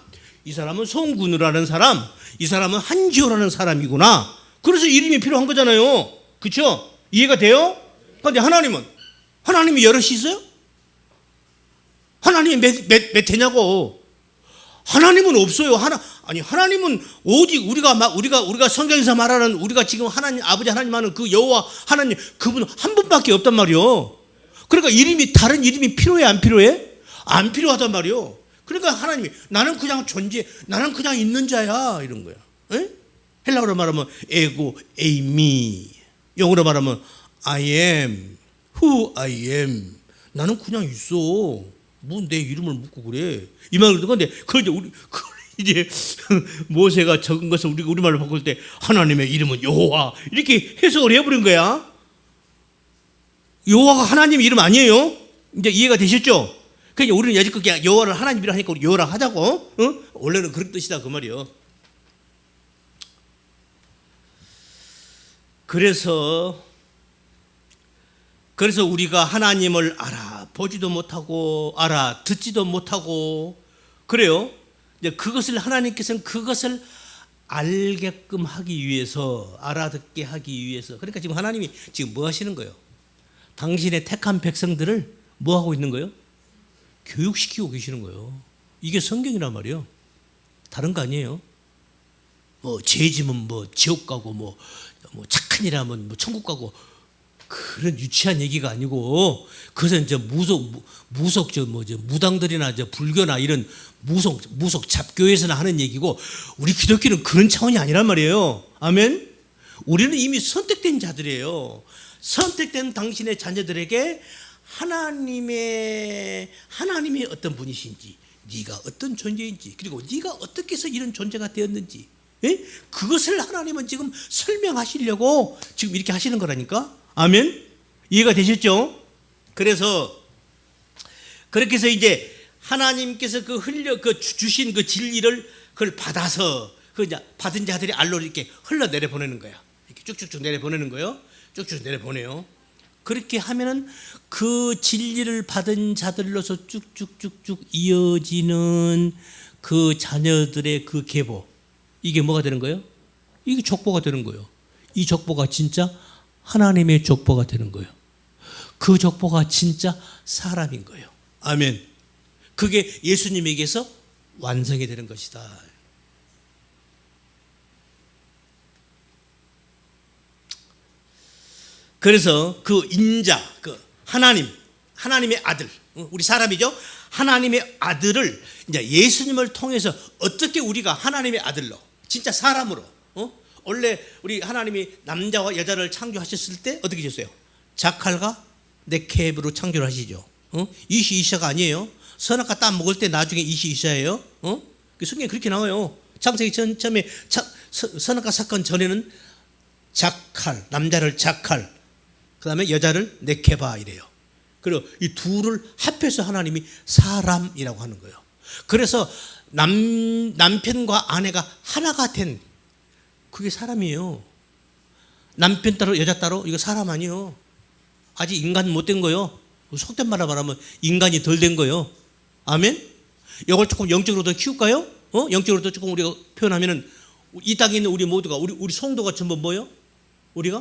이 사람은 송군우라는 사람, 이 사람은 한지호라는 사람이구나. 그래서 이름이 필요한 거잖아요. 그렇죠? 이해가 돼요? 그런데 하나님이 여럿이 있어요? 하나님이 몇 대냐고. 하나님은 없어요. 하나님은 오직 우리가 성경에서 말하는, 우리가 지금 하나님, 아버지 하나님 하는 그 여호와 하나님, 그분 한 분밖에 없단 말이요. 그러니까 다른 이름이 필요해, 안 필요해? 안 필요하단 말이요. 그러니까 하나님이 나는 그냥 있는 자야, 이런 거야. 에? 헬라어로 말하면 에고 에이미, 영어로 말하면 I am who I am. 나는 그냥 있어. 뭐 내 이름을 묻고 그래. 이 말을 듣는데, 그걸 이제 모세가 적은 것을 우리말로 바꿀 때 하나님의 이름은 여호와 이렇게 해석을 해버린 거야. 여호와가 하나님 이름 아니에요? 이제 이해가 되셨죠? 그러니까 우리는 여지껏 그냥 여호와를 하나님이라 하니까 우리 여호라 하자고. 원래는 그런 뜻이다, 그 말이요. 그래서 우리가 하나님을 알아보지도 못하고 알아듣지도 못하고 그래요. 이제 하나님께서는 그것을 알게끔 하기 위해서, 알아듣게 하기 위해서. 그러니까 지금 하나님이 지금 뭐 하시는 거예요? 당신의 택한 백성들을 뭐 하고 있는 거예요? 교육시키고 계시는 거예요. 이게 성경이란 말이에요. 다른 거 아니에요. 뭐 죄지면 뭐 지옥 가고 뭐 착한 일 하면 뭐 천국 가고 그런 유치한 얘기가 아니고, 그것은 무당들이나 불교나 이런 무속 잡교에서나 하는 얘기고, 우리 기독교는 그런 차원이 아니란 말이에요. 아멘. 우리는 이미 선택된 자들이에요. 선택된 당신의 자녀들에게 하나님의 어떤 분이신지, 네가 어떤 존재인지, 그리고 네가 어떻게 해서 이런 존재가 되었는지, 그것을 하나님은 지금 설명하시려고 지금 이렇게 하시는 거라니까. 아멘. 이해가 되셨죠? 그래서 그렇게 해서 이제 하나님께서 주신 그 진리를 그걸 받아서 받은 자들이 알로 이렇게 흘러내려 보내는 거야. 이렇게 쭉쭉쭉 내려 보내는 거예요. 쭉쭉 내려 보내요. 그렇게 하면은 그 진리를 받은 자들로서 쭉쭉쭉쭉 이어지는 그 자녀들의 그 계보, 이게 뭐가 되는 거예요? 이게 족보가 되는 거예요. 이 족보가 진짜 하나님의 족보가 되는 거예요. 그 족보가 진짜 사람인 거예요. 아멘. 그게 예수님에게서 완성이 되는 것이다. 그래서 그 인자, 그 하나님의 아들, 우리 사람이죠. 하나님의 아들을 이제 예수님을 통해서 어떻게 우리가 하나님의 아들로, 진짜 사람으로, 원래 우리 하나님이 남자와 여자를 창조하셨을 때 어떻게 하셨어요? 자칼과 네케브로 창조를 하시죠. 이시이샤가 아니에요. 선악과 땅 먹을 때 나중에 이시이샤예요. 그 성경에 그렇게 나와요. 창세기 처음에 선악과 사건 전에는 자칼, 남자를 자칼, 그 다음에 여자를 네케바 이래요. 그리고 이 둘을 합해서 하나님이 사람이라고 하는 거예요. 그래서 남편과 아내가 하나가 된 그게 사람이에요. 남편 따로 여자 따로 이거 사람 아니에요. 아직 인간 못 된 거예요. 속된 말로 말하면 인간이 덜 된 거예요. 아멘. 이걸 조금 영적으로 더 키울까요? 영적으로 더 조금 우리가 표현하면은 이 땅에 있는 우리 모두가 우리 성도가 전부 뭐예요? 우리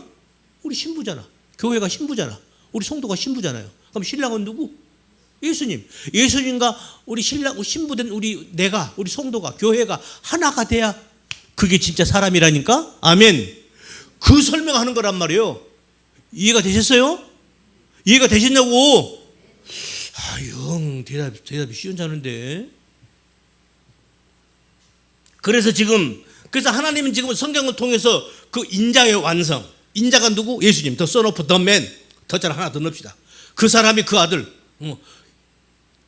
신부잖아. 교회가 신부잖아. 우리 성도가 신부잖아요. 그럼 신랑은 누구? 예수님. 예수님과 우리 신랑, 신부된 우리 성도가, 교회가 하나가 돼야 그게 진짜 사람이라니까? 아멘. 그 설명하는 거란 말이에요. 이해가 되셨어요? 이해가 되셨냐고? 영 대답이 시원찮은데. 그래서 하나님은 지금 성경을 통해서 그 인자의 완성, 인자가 누구? 예수님, the son of the man. 더자를 하나 더 넣읍시다. 그 사람이 그 아들,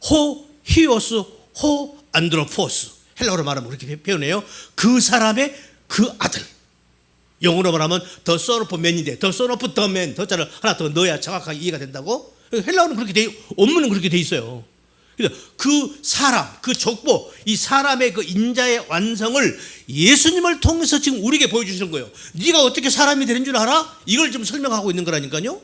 호 히오스 호 안드로포스, 헬라어로 말하면 그렇게 표현해요. 그 사람의 그 아들. 영어로 말하면 the son of man인데 the son of the man, 더자를 하나 더 넣어야 정확하게 이해가 된다고. 헬라어는 그렇게 원문은 그렇게 돼 있어요. 그 사람, 그 족보, 이 사람의 그 인자의 완성을 예수님을 통해서 지금 우리에게 보여주시는 거예요. 네가 어떻게 사람이 되는 줄 알아? 이걸 좀 설명하고 있는 거라니까요.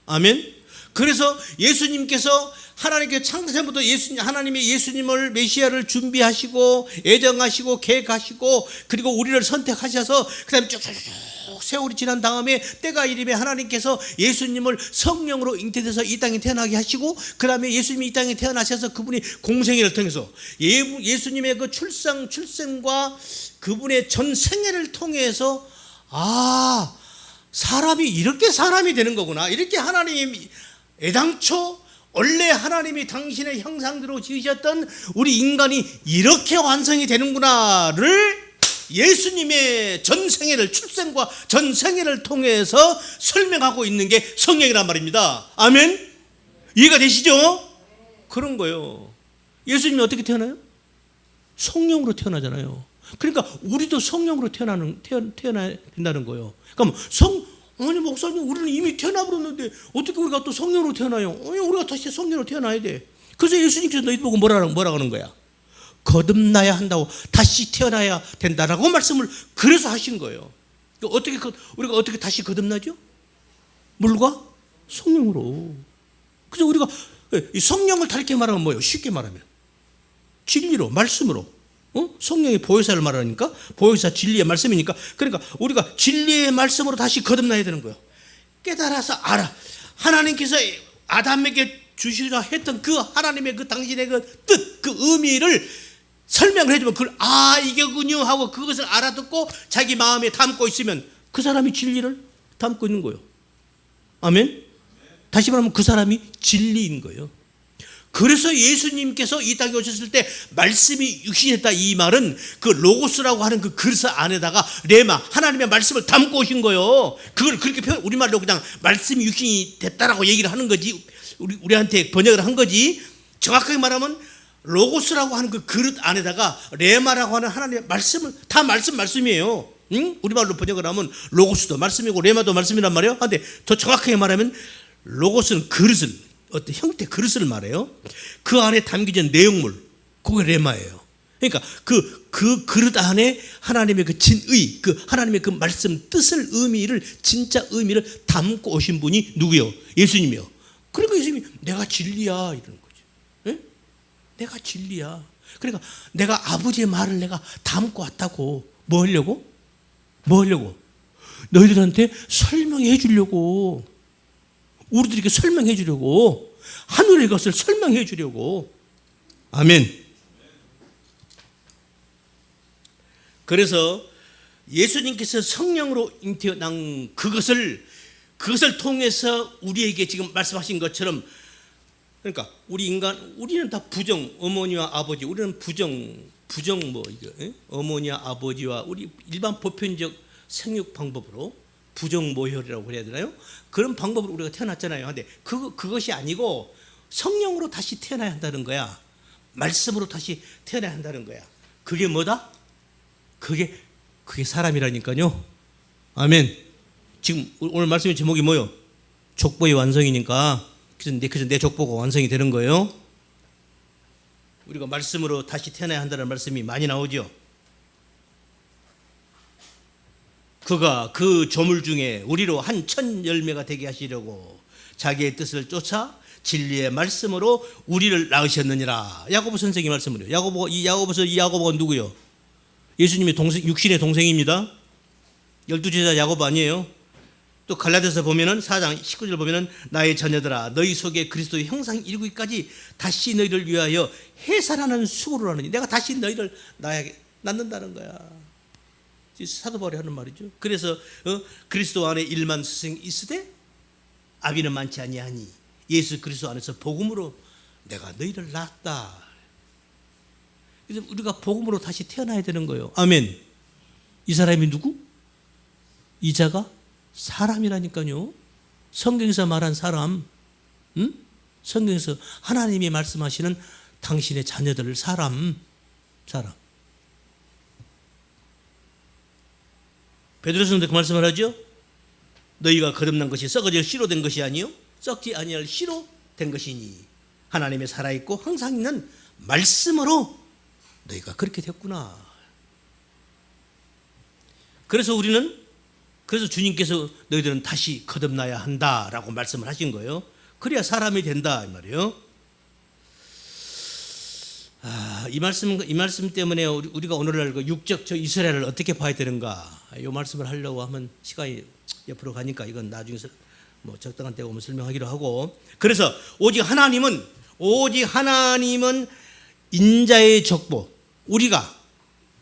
아멘. 그래서 예수님께서 하나님께 창세전부터 하나님이 예수님을 메시아를 준비하시고 애정하시고 계획하시고 그리고 우리를 선택하셔서 그다음에 쭉쭉 세월이 지난 다음에 때가 이르면 하나님께서 예수님을 성령으로 잉태돼서 이 땅에 태어나게 하시고 그다음에 예수님이 이 땅에 태어나셔서 그분이 공생애를 통해서 예수님의 그 출생과 그분의 전 생애를 통해서 사람이 이렇게 사람이 되는 거구나. 이렇게 하나님이 애당초 원래 하나님이 당신의 형상대로 지으셨던 우리 인간이 이렇게 완성이 되는구나를 예수님의 전생애를 출생과 전생애를 통해서 설명하고 있는 게 성경이란 말입니다. 아멘. 이해가 되시죠? 그런 거예요. 예수님이 어떻게 태어나요? 성령으로 태어나잖아요. 그러니까 우리도 성령으로 태어나야 된다는 거예요. 그러니까 아니 목사님 우리는 이미 태어나버렸는데 어떻게 우리가 또 성령으로 태어나요? 우리가 다시 성령으로 태어나야 돼. 그래서 예수님께서 너희 보고 뭐라 하는 거야? 거듭나야 한다고, 다시 태어나야 된다라고 말씀을 그래서 하신 거예요. 우리가 어떻게 다시 거듭나죠? 물과 성령으로. 그래서 우리가 이 성령을 다르게 말하면 뭐예요? 쉽게 말하면 진리로, 말씀으로. 성령의 보혜사를 말하니까 보혜사 진리의 말씀이니까 그러니까 우리가 진리의 말씀으로 다시 거듭나야 되는 거예요. 깨달아서 알아. 하나님께서 아담에게 주시자 했던 그 하나님의 그 당신의 그 뜻, 그 의미를 설명을 해주면 그걸 이게군요 하고 그것을 알아듣고 자기 마음에 담고 있으면 그 사람이 진리를 담고 있는 거예요. 아멘. 다시 말하면 그 사람이 진리인 거예요. 그래서 예수님께서 이 땅에 오셨을 때 말씀이 육신했다 이 말은 그 로고스라고 하는 그 그릇 안에다가 레마 하나님의 말씀을 담고 오신 거예요. 그걸 그렇게 우리말로 그냥 말씀이 육신이 됐다라고 얘기를 하는 거지 우리한테 번역을 한 거지. 정확하게 말하면 로고스라고 하는 그 그릇 안에다가 레마라고 하는 하나님의 말씀을 다 말씀이에요. 우리말로 번역을 하면 로고스도 말씀이고 레마도 말씀이란 말이에요. 그런데 더 정확하게 말하면 로고스는 그릇을 어떤 형태 그릇을 말해요. 그 안에 담겨진 내용물 그게 레마예요. 그러니까 그 그릇 안에 하나님의 그 진의 그 하나님의 그 말씀 뜻을 의미를 진짜 의미를 담고 오신 분이 누구요? 예수님이요. 그러니까 예수님이 내가 진리야 이러는 거죠. 네? 내가 진리야. 그러니까 내가 아버지의 말을 내가 담고 왔다고. 뭐 하려고? 너희들한테 설명해 주려고. 우리들에게 설명해 주려고. 하늘의 것을 설명해 주려고. 아멘. 그래서 예수님께서 성령으로 잉태난 그것을 통해서 우리에게 지금 말씀하신 것처럼 그러니까 우리는 다 부정 어머니와 아버지 우리는 부정 어머니와 아버지와 우리 일반 보편적 생육 방법으로 부정 모혈이라고 해야 되나요? 그런 방법으로 우리가 태어났잖아요. 근데 그것이 아니고 성령으로 다시 태어나야 한다는 거야. 말씀으로 다시 태어나야 한다는 거야. 그게 뭐다? 그게 사람이라니까요. 아멘. 지금 오늘 말씀의 제목이 뭐요? 족보의 완성이니까 그래서 내 족보가 완성이 되는 거예요. 우리가 말씀으로 다시 태어나야 한다는 말씀이 많이 나오죠. 그가 그 조물 중에 우리로 한 천 열매가 되게 하시려고 자기의 뜻을 쫓아 진리의 말씀으로 우리를 낳으셨느니라. 야고보 선생의 말씀으로요. 이 야고보가 누구요? 예수님의 육신의 동생입니다. 12제자 야고보 아니에요? 또 갈라디아서 보면은 4장 19절 보면은 나의 자녀들아 너희 속에 그리스도의 형상 이루기까지 다시 너희를 위하여 해산하는 수고를 하느니 내가 다시 너희를 낳는다는 거야. 사도 바울이 하는 말이죠. 그래서 그리스도 안에 일만 스승 있으되 아비는 많지 아니하니 예수 그리스도 안에서 복음으로 내가 너희를 낳았다. 그래서 우리가 복음으로 다시 태어나야 되는 거예요. 아멘. 이 사람이 누구? 이 자가 사람이라니까요. 성경에서 말한 사람, 성경에서 하나님이 말씀하시는 당신의 자녀들을 사람. 베드로서는 그 말씀을 하죠. 너희가 거듭난 것이 썩어질 씨로 된 것이 아니요 썩지 아니할 씨로 된 것이니 하나님의 살아있고 항상 있는 말씀으로 너희가 그렇게 됐구나. 그래서 주님께서 너희들은 다시 거듭나야 한다라고 말씀을 하신 거예요. 그래야 사람이 된다 이 말이에요. 이 말씀 때문에 우리가 오늘날 그 육적 저 이스라엘을 어떻게 봐야 되는가 이 말씀을 하려고 하면 시간이 옆으로 가니까 이건 나중에 뭐 적당한 때가 오면 설명하기로 하고, 그래서 오직 하나님은 인자의 족보, 우리가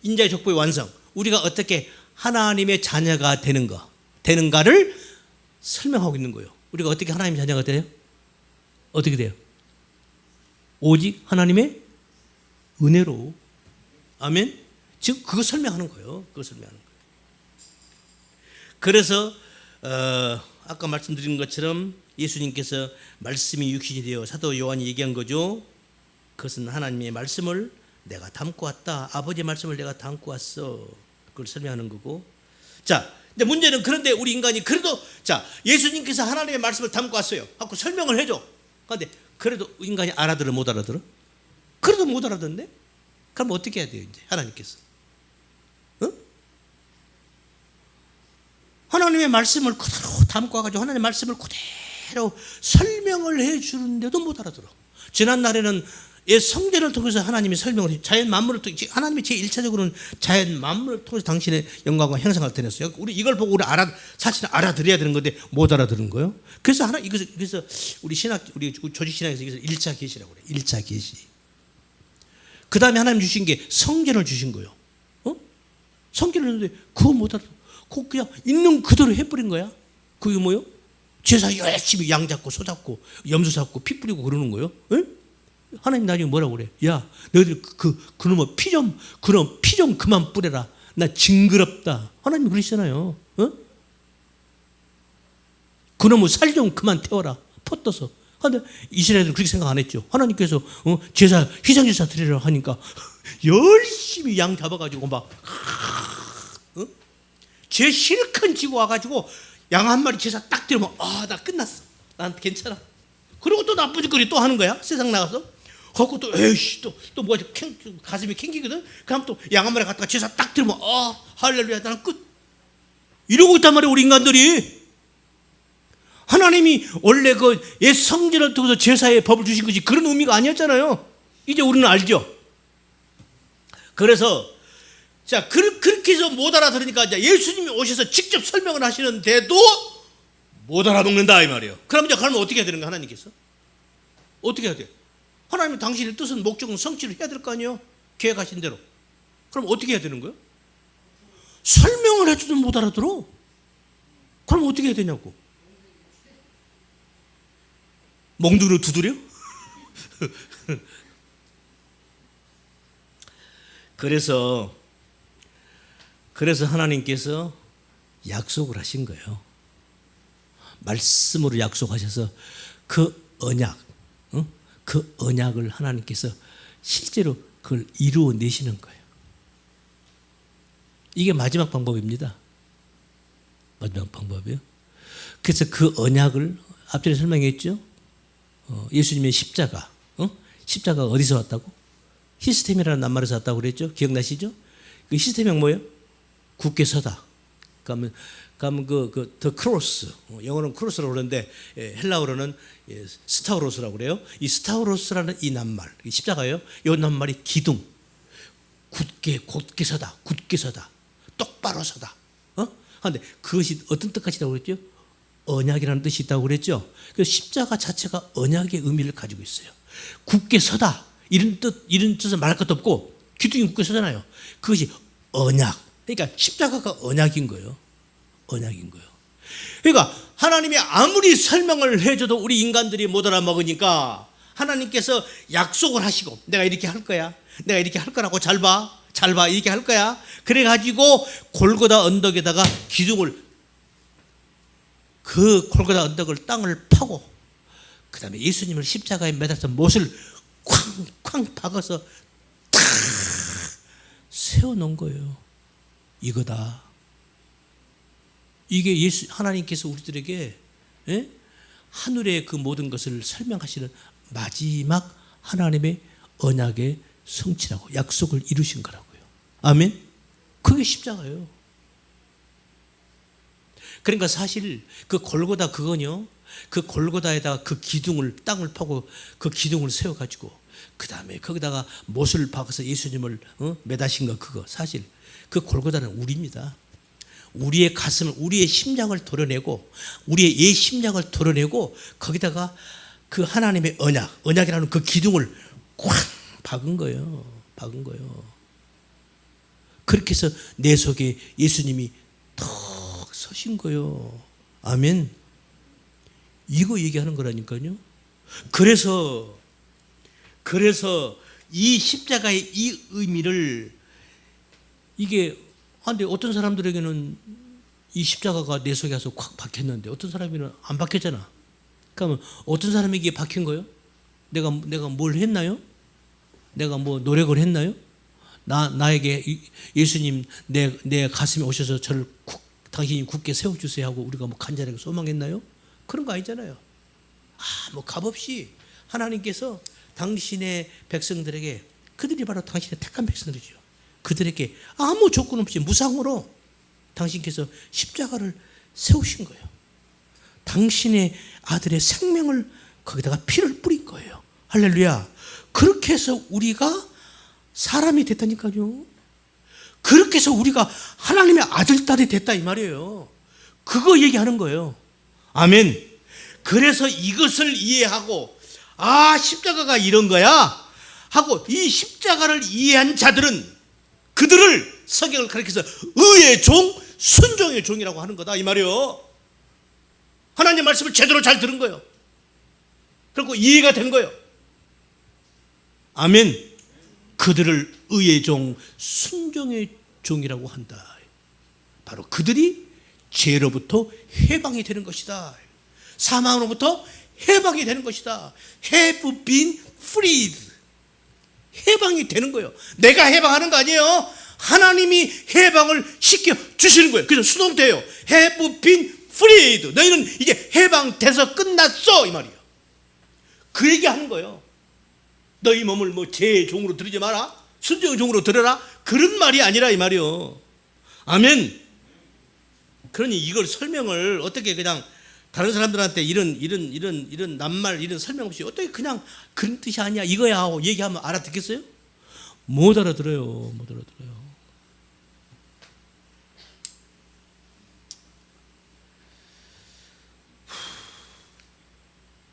인자의 족보의 완성, 우리가 어떻게 하나님의 자녀가 되는가를 설명하고 있는 거예요. 우리가 어떻게 하나님의 자녀가 돼요? 어떻게 돼요? 오직 하나님의 은혜로. 아멘. 지금 그거 설명하는 거예요. 그래서 아까 말씀드린 것처럼 예수님께서 말씀이 육신이 되어 사도 요한이 얘기한 거죠. 그것은 하나님의 말씀을 내가 담고 왔다. 아버지의 말씀을 내가 담고 왔어. 그걸 설명하는 거고. 자, 근데 문제는 그런데 우리 인간이 그래도 예수님께서 하나님의 말씀을 담고 왔어요. 하고 설명을 해줘. 그런데 그래도 인간이 알아들어 못 알아들어? 그래도 못 알아듣는데? 그럼 어떻게 해야 돼요, 이제 하나님께서? 하나님의 말씀을 그대로 담고 와가지고 하나님의 말씀을 그대로 설명을 해주는데도 못 알아들어. 지난날에는 성전을 통해서 하나님이 설명을 해, 자연 만물을 통해서 하나님이 제1차적으로는 자연 만물을 통해서 당신의 영광과 형상을 드렸어요. 우리 이걸 보고 사실 알아들어야 되는 건데 못 알아들은 거예요. 그래서 그래서 우리 조직 신학에서 1차 계시라고 그래. 1차 계시. 그 다음에 하나님 주신 게 성전을 주신 거예요. 성전을 했는데 그거 못 알아들어. 그거 그냥 있는 그대로 해버린 거야. 그게 뭐요? 제사 열심히 양 잡고 소 잡고 염소 잡고 피 뿌리고 그러는 거예요. 하나님 나중에 뭐라고 그래? 야, 너희들 그놈의 피 좀 그만 뿌려라. 나 징그럽다. 하나님 그러시잖아요. 그놈의 살 좀 그만 태워라. 퍼떠서. 그런데 이스라엘은 그렇게 생각 안 했죠. 하나님께서 희생제사 드리라고 하니까 열심히 양 잡아가지고 막 죄 실컷 지고 와가지고 양 한 마리 제사 딱 드리면 나 끝났어. 난 괜찮아. 그리고 또 나쁜 짓거리 또 하는 거야. 세상 나가서. 그리고 또 에이씨 또 뭐가 가슴이 캥기거든. 그럼 또 양 한 마리 갖다가 제사 딱 드리면 할렐루야 나는 끝. 이러고 있단 말이야 우리 인간들이. 하나님이 원래 그 옛 성전을 통해서 제사의 법을 주신 것이 그런 의미가 아니었잖아요. 이제 우리는 알죠. 그래서 그렇게 해서 못 알아들으니까 이제 예수님이 오셔서 직접 설명을 하시는데도 못 알아먹는다 이 말이에요. 그러면 어떻게 해야 되는가 하나님께서? 어떻게 해야 돼? 하나님은 당신의 뜻은 목적은 성취를 해야 될 거 아니에요. 계획하신 대로. 그럼 어떻게 해야 되는 거예요? 설명을 해주도 못 알아들어. 그럼 어떻게 해야 되냐고. 몽둥이로 두드려? 그래서 하나님께서 약속을 하신 거예요. 말씀으로 약속하셔서 그 언약을 하나님께서 실제로 그걸 이루어내시는 거예요. 이게 마지막 방법입니다. 마지막 방법이에요. 그래서 그 언약을 앞전에 설명했죠. 예수님의 십자가, 십자가 어디서 왔다고? 히스템이라는 낱말에서 왔다고 그랬죠. 기억나시죠? 그 시스템이 뭐예요? 굳게 서다. 그러면 the cross, 영어로는 크로스라고 그러는데 헬라어로는 스타우로스라고 그래요. 이 스타우로스라는 이 낱말, 십자가예요. 이 낱말이 기둥, 굳게 서다, 똑바로 서다. 그런데 그것이 어떤 뜻까지라고 그랬죠? 언약이라는 뜻이 있다고 그랬죠. 그 십자가 자체가 언약의 의미를 가지고 있어요. 굳게 서다 이런 뜻은 말할 것도 없고 기둥이 굳게 서잖아요. 그것이 언약. 그러니까 십자가가 언약인 거예요. 그러니까 하나님이 아무리 설명을 해줘도 우리 인간들이 못 알아먹으니까 하나님께서 약속을 하시고 내가 이렇게 할 거야. 내가 이렇게 할 거라고 잘 봐. 이렇게 할 거야. 그래가지고 골고다 언덕에다가 기둥을 그 골고다 언덕을 땅을 파고 그 다음에 예수님을 십자가에 매달아서 못을 쾅쾅 박아서 탁 세워놓은 거예요. 이거다. 이게 하나님께서 우리들에게 하늘의 그 모든 것을 설명하시는 마지막 하나님의 언약의 성취라고 약속을 이루신 거라고요. 아멘. 그게 십자가예요. 그러니까 사실 그 골고다 그거는요. 그 골고다에다가 그 기둥을 땅을 파고 그 기둥을 세워가지고 그 다음에 거기다가 못을 박아서 예수님을 매다신 거 그거 사실 그 골고다는 우리입니다. 우리의 가슴을 우리의 심장을 도려내고 우리의 옛 심장을 도려내고 거기다가 그 하나님의 언약이라는 그 기둥을 꽉 박은 거예요. 그렇게 해서 내 속에 예수님이 턱 서신 거예요. 아멘. 이거 얘기하는 거라니까요. 그래서 이 십자가의 이 의미를 이게 근데 어떤 사람들에게는 이 십자가가 내 속에 가서 콱 박혔는데 어떤 사람에게는 안 박혔잖아. 그러면 어떤 사람에게 박힌 거예요? 내가 뭘 했나요? 내가 뭐 노력을 했나요? 나에게 예수님 내 가슴에 오셔서 저를 당신이 굳게 세워주세요 하고 우리가 뭐 간절하게 소망했나요? 그런 거 아니잖아요. 뭐 값없이 하나님께서 당신의 백성들에게 그들이 바로 당신의 택한 백성들이죠. 그들에게 아무 조건 없이 무상으로 당신께서 십자가를 세우신 거예요. 당신의 아들의 생명을 거기다가 피를 뿌린 거예요. 할렐루야. 그렇게 해서 우리가 사람이 됐다니까요. 그렇게 해서 우리가 하나님의 아들, 딸이 됐다 이 말이에요. 그거 얘기하는 거예요. 아멘. 그래서 이것을 이해하고 십자가가 이런 거야 하고 이 십자가를 이해한 자들은 그들을 성경을 가리켜서 의의 종, 순종의 종이라고 하는 거다 이 말이에요. 하나님 말씀을 제대로 잘 들은 거예요. 그리고 이해가 된 거예요. 아멘. 그들을 의의 종, 순종의 종이라고 한다. 바로 그들이 죄로부터 해방이 되는 것이다. 사망으로부터 해방이 되는 것이다. Have been freed. 해방이 되는 거예요. 내가 해방하는 거 아니에요. 하나님이 해방을 시켜 주시는 거예요. 그래서 수동태예요. Have been freed. 너희는 이제 해방돼서 끝났어 이 말이에요. 그 얘기하는 거예요. 너희 몸을 뭐 죄의 종으로 들이지 마라. 순종의 종으로 들여라. 그런 말이 아니라 이 말이에요. 아멘. 그러니 이걸 설명을 어떻게 그냥 다른 사람들한테 이런 낱말 이런 설명 없이 어떻게 그냥 그런 뜻이 아니야 이거야 하고 얘기하면 알아듣겠어요? 못 알아들어요.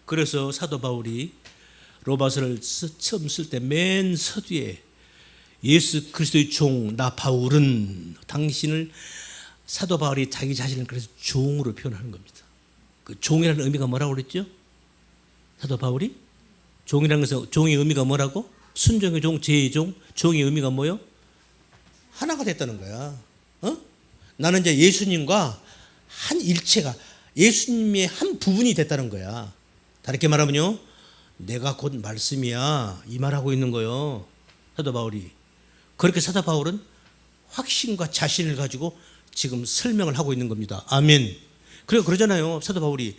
그래서 사도 바울이 로마서를 처음 쓸 때 맨 서두에 예수 그리스도의 종 나 바울은 당신을 사도 바울이 자기 자신을 그래서 종으로 표현하는 겁니다. 그 종이라는 의미가 뭐라고 그랬죠? 사도 바울이 종이라는 것은 종의 의미가 뭐라고? 순종의 종, 죄의 종, 종의 의미가 뭐요? 하나가 됐다는 거야. 나는 이제 예수님과 한 일체가 예수님의 한 부분이 됐다는 거야. 다르게 말하면요, 내가 곧 말씀이야 이 말하고 있는 거예요. 사도 바울이. 그렇게 사도 바울은 확신과 자신을 가지고 지금 설명을 하고 있는 겁니다. 아멘. 그러잖아요. 사도 바울이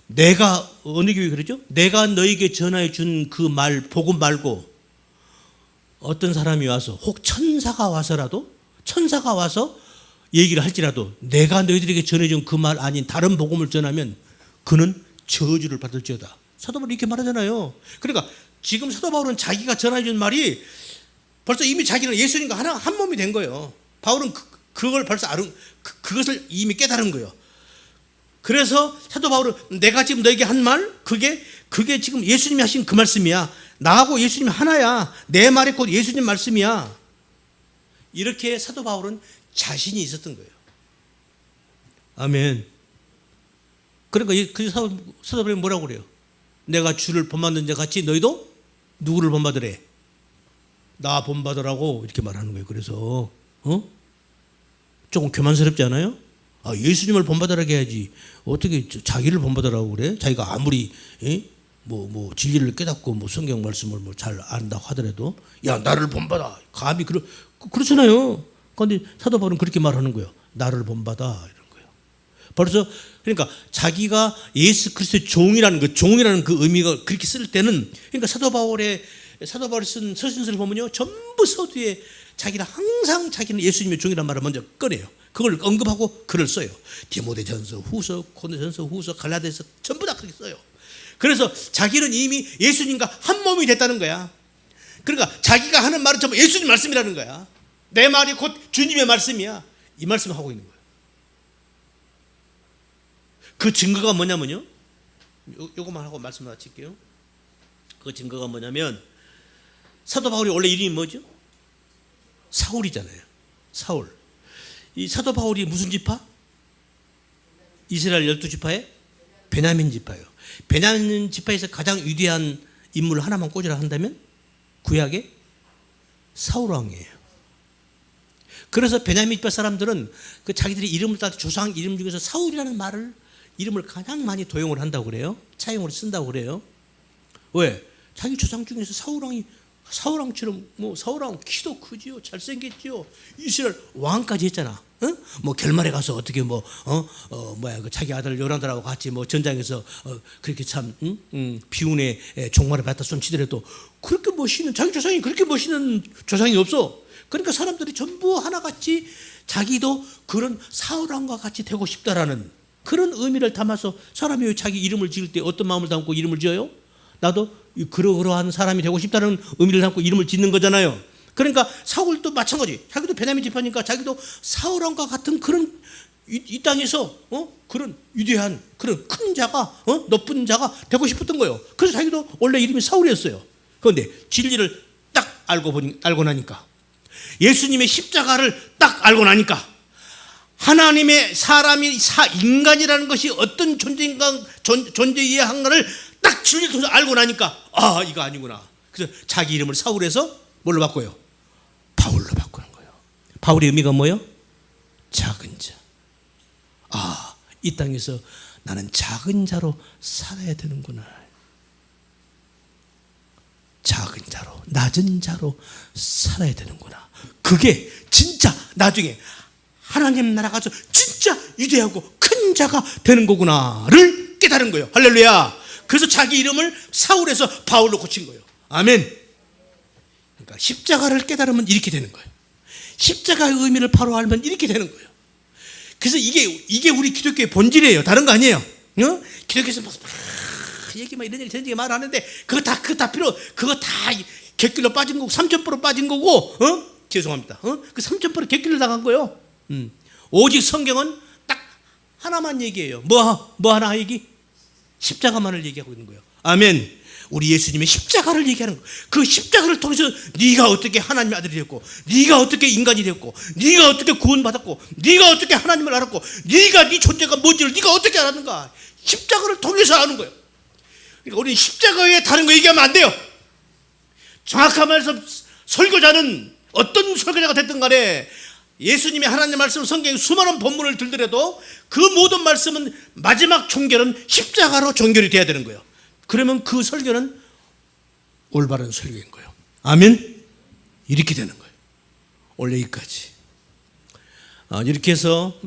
내가 어느 교회 그러죠? 내가 너에게 전하여 준 그 말 복음 말고 어떤 사람이 와서 혹 천사가 와서 얘기를 할지라도 내가 너희들에게 전해준 그 말 아닌 다른 복음을 전하면 그는 저주를 받을지어다. 사도 바울이 이렇게 말하잖아요. 그러니까 지금 사도 바울은 자기가 전해준 말이 벌써 이미 자기는 예수님과 한 몸이 된 거예요. 바울은 그걸 벌써 그것을 이미 깨달은 거예요. 그래서 사도 바울은 내가 지금 너에게 한 말 그게 지금 예수님이 하신 그 말씀이야. 나하고 예수님이 하나야. 내 말이 곧 예수님 말씀이야. 이렇게 사도 바울은 자신이 있었던 거예요. 아멘. 그러니까 그 사도 바울이 뭐라고 그래요? 내가 주를 본받는 자 같이 너희도 누구를 본받으래? 나 본받으라고 이렇게 말하는 거예요. 그래서 조금 교만스럽지 않아요? 예수님을 본받으라고 해야지 어떻게 자기를 본받으라고 그래? 자기가 아무리 뭐 진리를 깨닫고 뭐 성경 말씀을 뭐 잘 안다고 하더라도 야 나를 본받아 감히 그렇잖아요. 그런데 사도 바울은 그렇게 말하는 거예요. 나를 본받아 이런 거예요. 벌써 그러니까 자기가 예수 그리스도의 종이라는 그 의미가 그렇게 쓸 때는 그러니까 사도 바울이 쓴 서신서를 보면요 전부 서두에 자기는 항상 자기는 예수님의 종이라는 말을 먼저 꺼내요. 그걸 언급하고 글을 써요. 디모데전서, 후서, 고린도전서, 후서, 갈라디아서 전부 다 그렇게 써요. 그래서 자기는 이미 예수님과 한 몸이 됐다는 거야. 그러니까 자기가 하는 말은 전부 예수님 말씀이라는 거야. 내 말이 곧 주님의 말씀이야. 이 말씀을 하고 있는 거예요. 그 증거가 뭐냐면요. 요거만 하고 말씀 마칠게요. 그 증거가 뭐냐면 사도 바울이 원래 이름이 뭐죠? 사울이잖아요. 사울. 이 사도 바울이 무슨 지파? 이스라엘 12지파의 베냐민 지파예요. 베냐민 지파에서 가장 위대한 인물을 하나만 꽂으라 한다면 구약의 사울 왕이에요. 그래서 베냐민 지파 사람들은 그 자기들이 이름을 따서 조상 이름 중에서 사울이라는 이름을 가장 많이 도용을 한다고 그래요. 차용으로 쓴다고 그래요. 왜? 자기 조상 중에서 사울왕처럼 사울왕 키도 크지요, 잘생겼지요, 이스라엘 왕까지 했잖아. 뭐 결말에 가서 어떻게 그 자기 아들 요나단하고 같이 전장에서 그렇게 참 비운의 종말을 받다 손치더라도 그렇게 멋있는 자기 조상이 그렇게 멋있는 조상이 없어. 그러니까 사람들이 전부 하나같이 자기도 그런 사울왕과 같이 되고 싶다라는 그런 의미를 담아서 사람이 자기 이름을 지을 때 어떤 마음을 담고 이름을 지어요? 나도 그러한 사람이 되고 싶다는 의미를 담고 이름을 짓는 거잖아요. 그러니까 사울도 마찬가지. 자기도 베냐민 지파니까 자기도 사울왕과 같은 그런 이 땅에서 그런 위대한 그런 큰 자가 높은 자가 되고 싶었던 거예요. 그래서 자기도 원래 이름이 사울이었어요. 그런데 진리를 딱 알고 나니까 예수님의 십자가를 딱 알고 나니까 하나님의 사람이 인간이라는 것이 어떤 존재여야 한가를 딱 진리를 통해서 알고 나니까 이거 아니구나. 그래서 자기 이름을 사울에서 뭘로 바꿔요? 바울로 바꾸는 거예요. 바울의 의미가 뭐예요? 작은 자. 이 땅에서 나는 작은 자로 살아야 되는구나. 작은 자로, 낮은 자로 살아야 되는구나. 그게 진짜 나중에 하나님 나라 가서 진짜 위대하고 큰 자가 되는 거구나를 깨달은 거예요. 할렐루야. 그래서 자기 이름을 사울에서 바울로 고친 거예요. 아멘. 그러니까 십자가를 깨달으면 이렇게 되는 거예요. 십자가의 의미를 바로 알면 이렇게 되는 거예요. 그래서 이게 우리 기독교의 본질이에요. 다른 거 아니에요. 기독교에서 이런 얘기 저런 얘기 말하는데 그거 다 객길로 빠진 거고 3,000% 빠진 거고 죄송합니다. 그 3,000% 객길로 나간 거예요. 오직 성경은 딱 하나만 얘기해요. 뭐 하나 얘기? 십자가만을 얘기하고 있는 거예요. 아멘. 우리 예수님의 십자가를 얘기하는 거예요. 그 십자가를 통해서 네가 어떻게 하나님의 아들이 됐고, 네가 어떻게 인간이 됐고, 네가 어떻게 구원받았고, 네가 어떻게 하나님을 알았고, 네가 네 존재가 뭔지를 네가 어떻게 알았는가. 십자가를 통해서 아는 거예요. 그러니까 우리는 십자가 외에 다른 거 얘기하면 안 돼요. 정확한 말해서 설교자는 어떤 설교자가 됐든 간에 예수님의 하나님의 말씀 성경에 수많은 본문을 들더라도 그 모든 말씀은 마지막 종결은 십자가로 종결이 돼야 되는 거예요. 그러면 그 설교는 올바른 설교인 거예요. 아멘. 이렇게 되는 거예요. 원래 여기까지. 이렇게 해서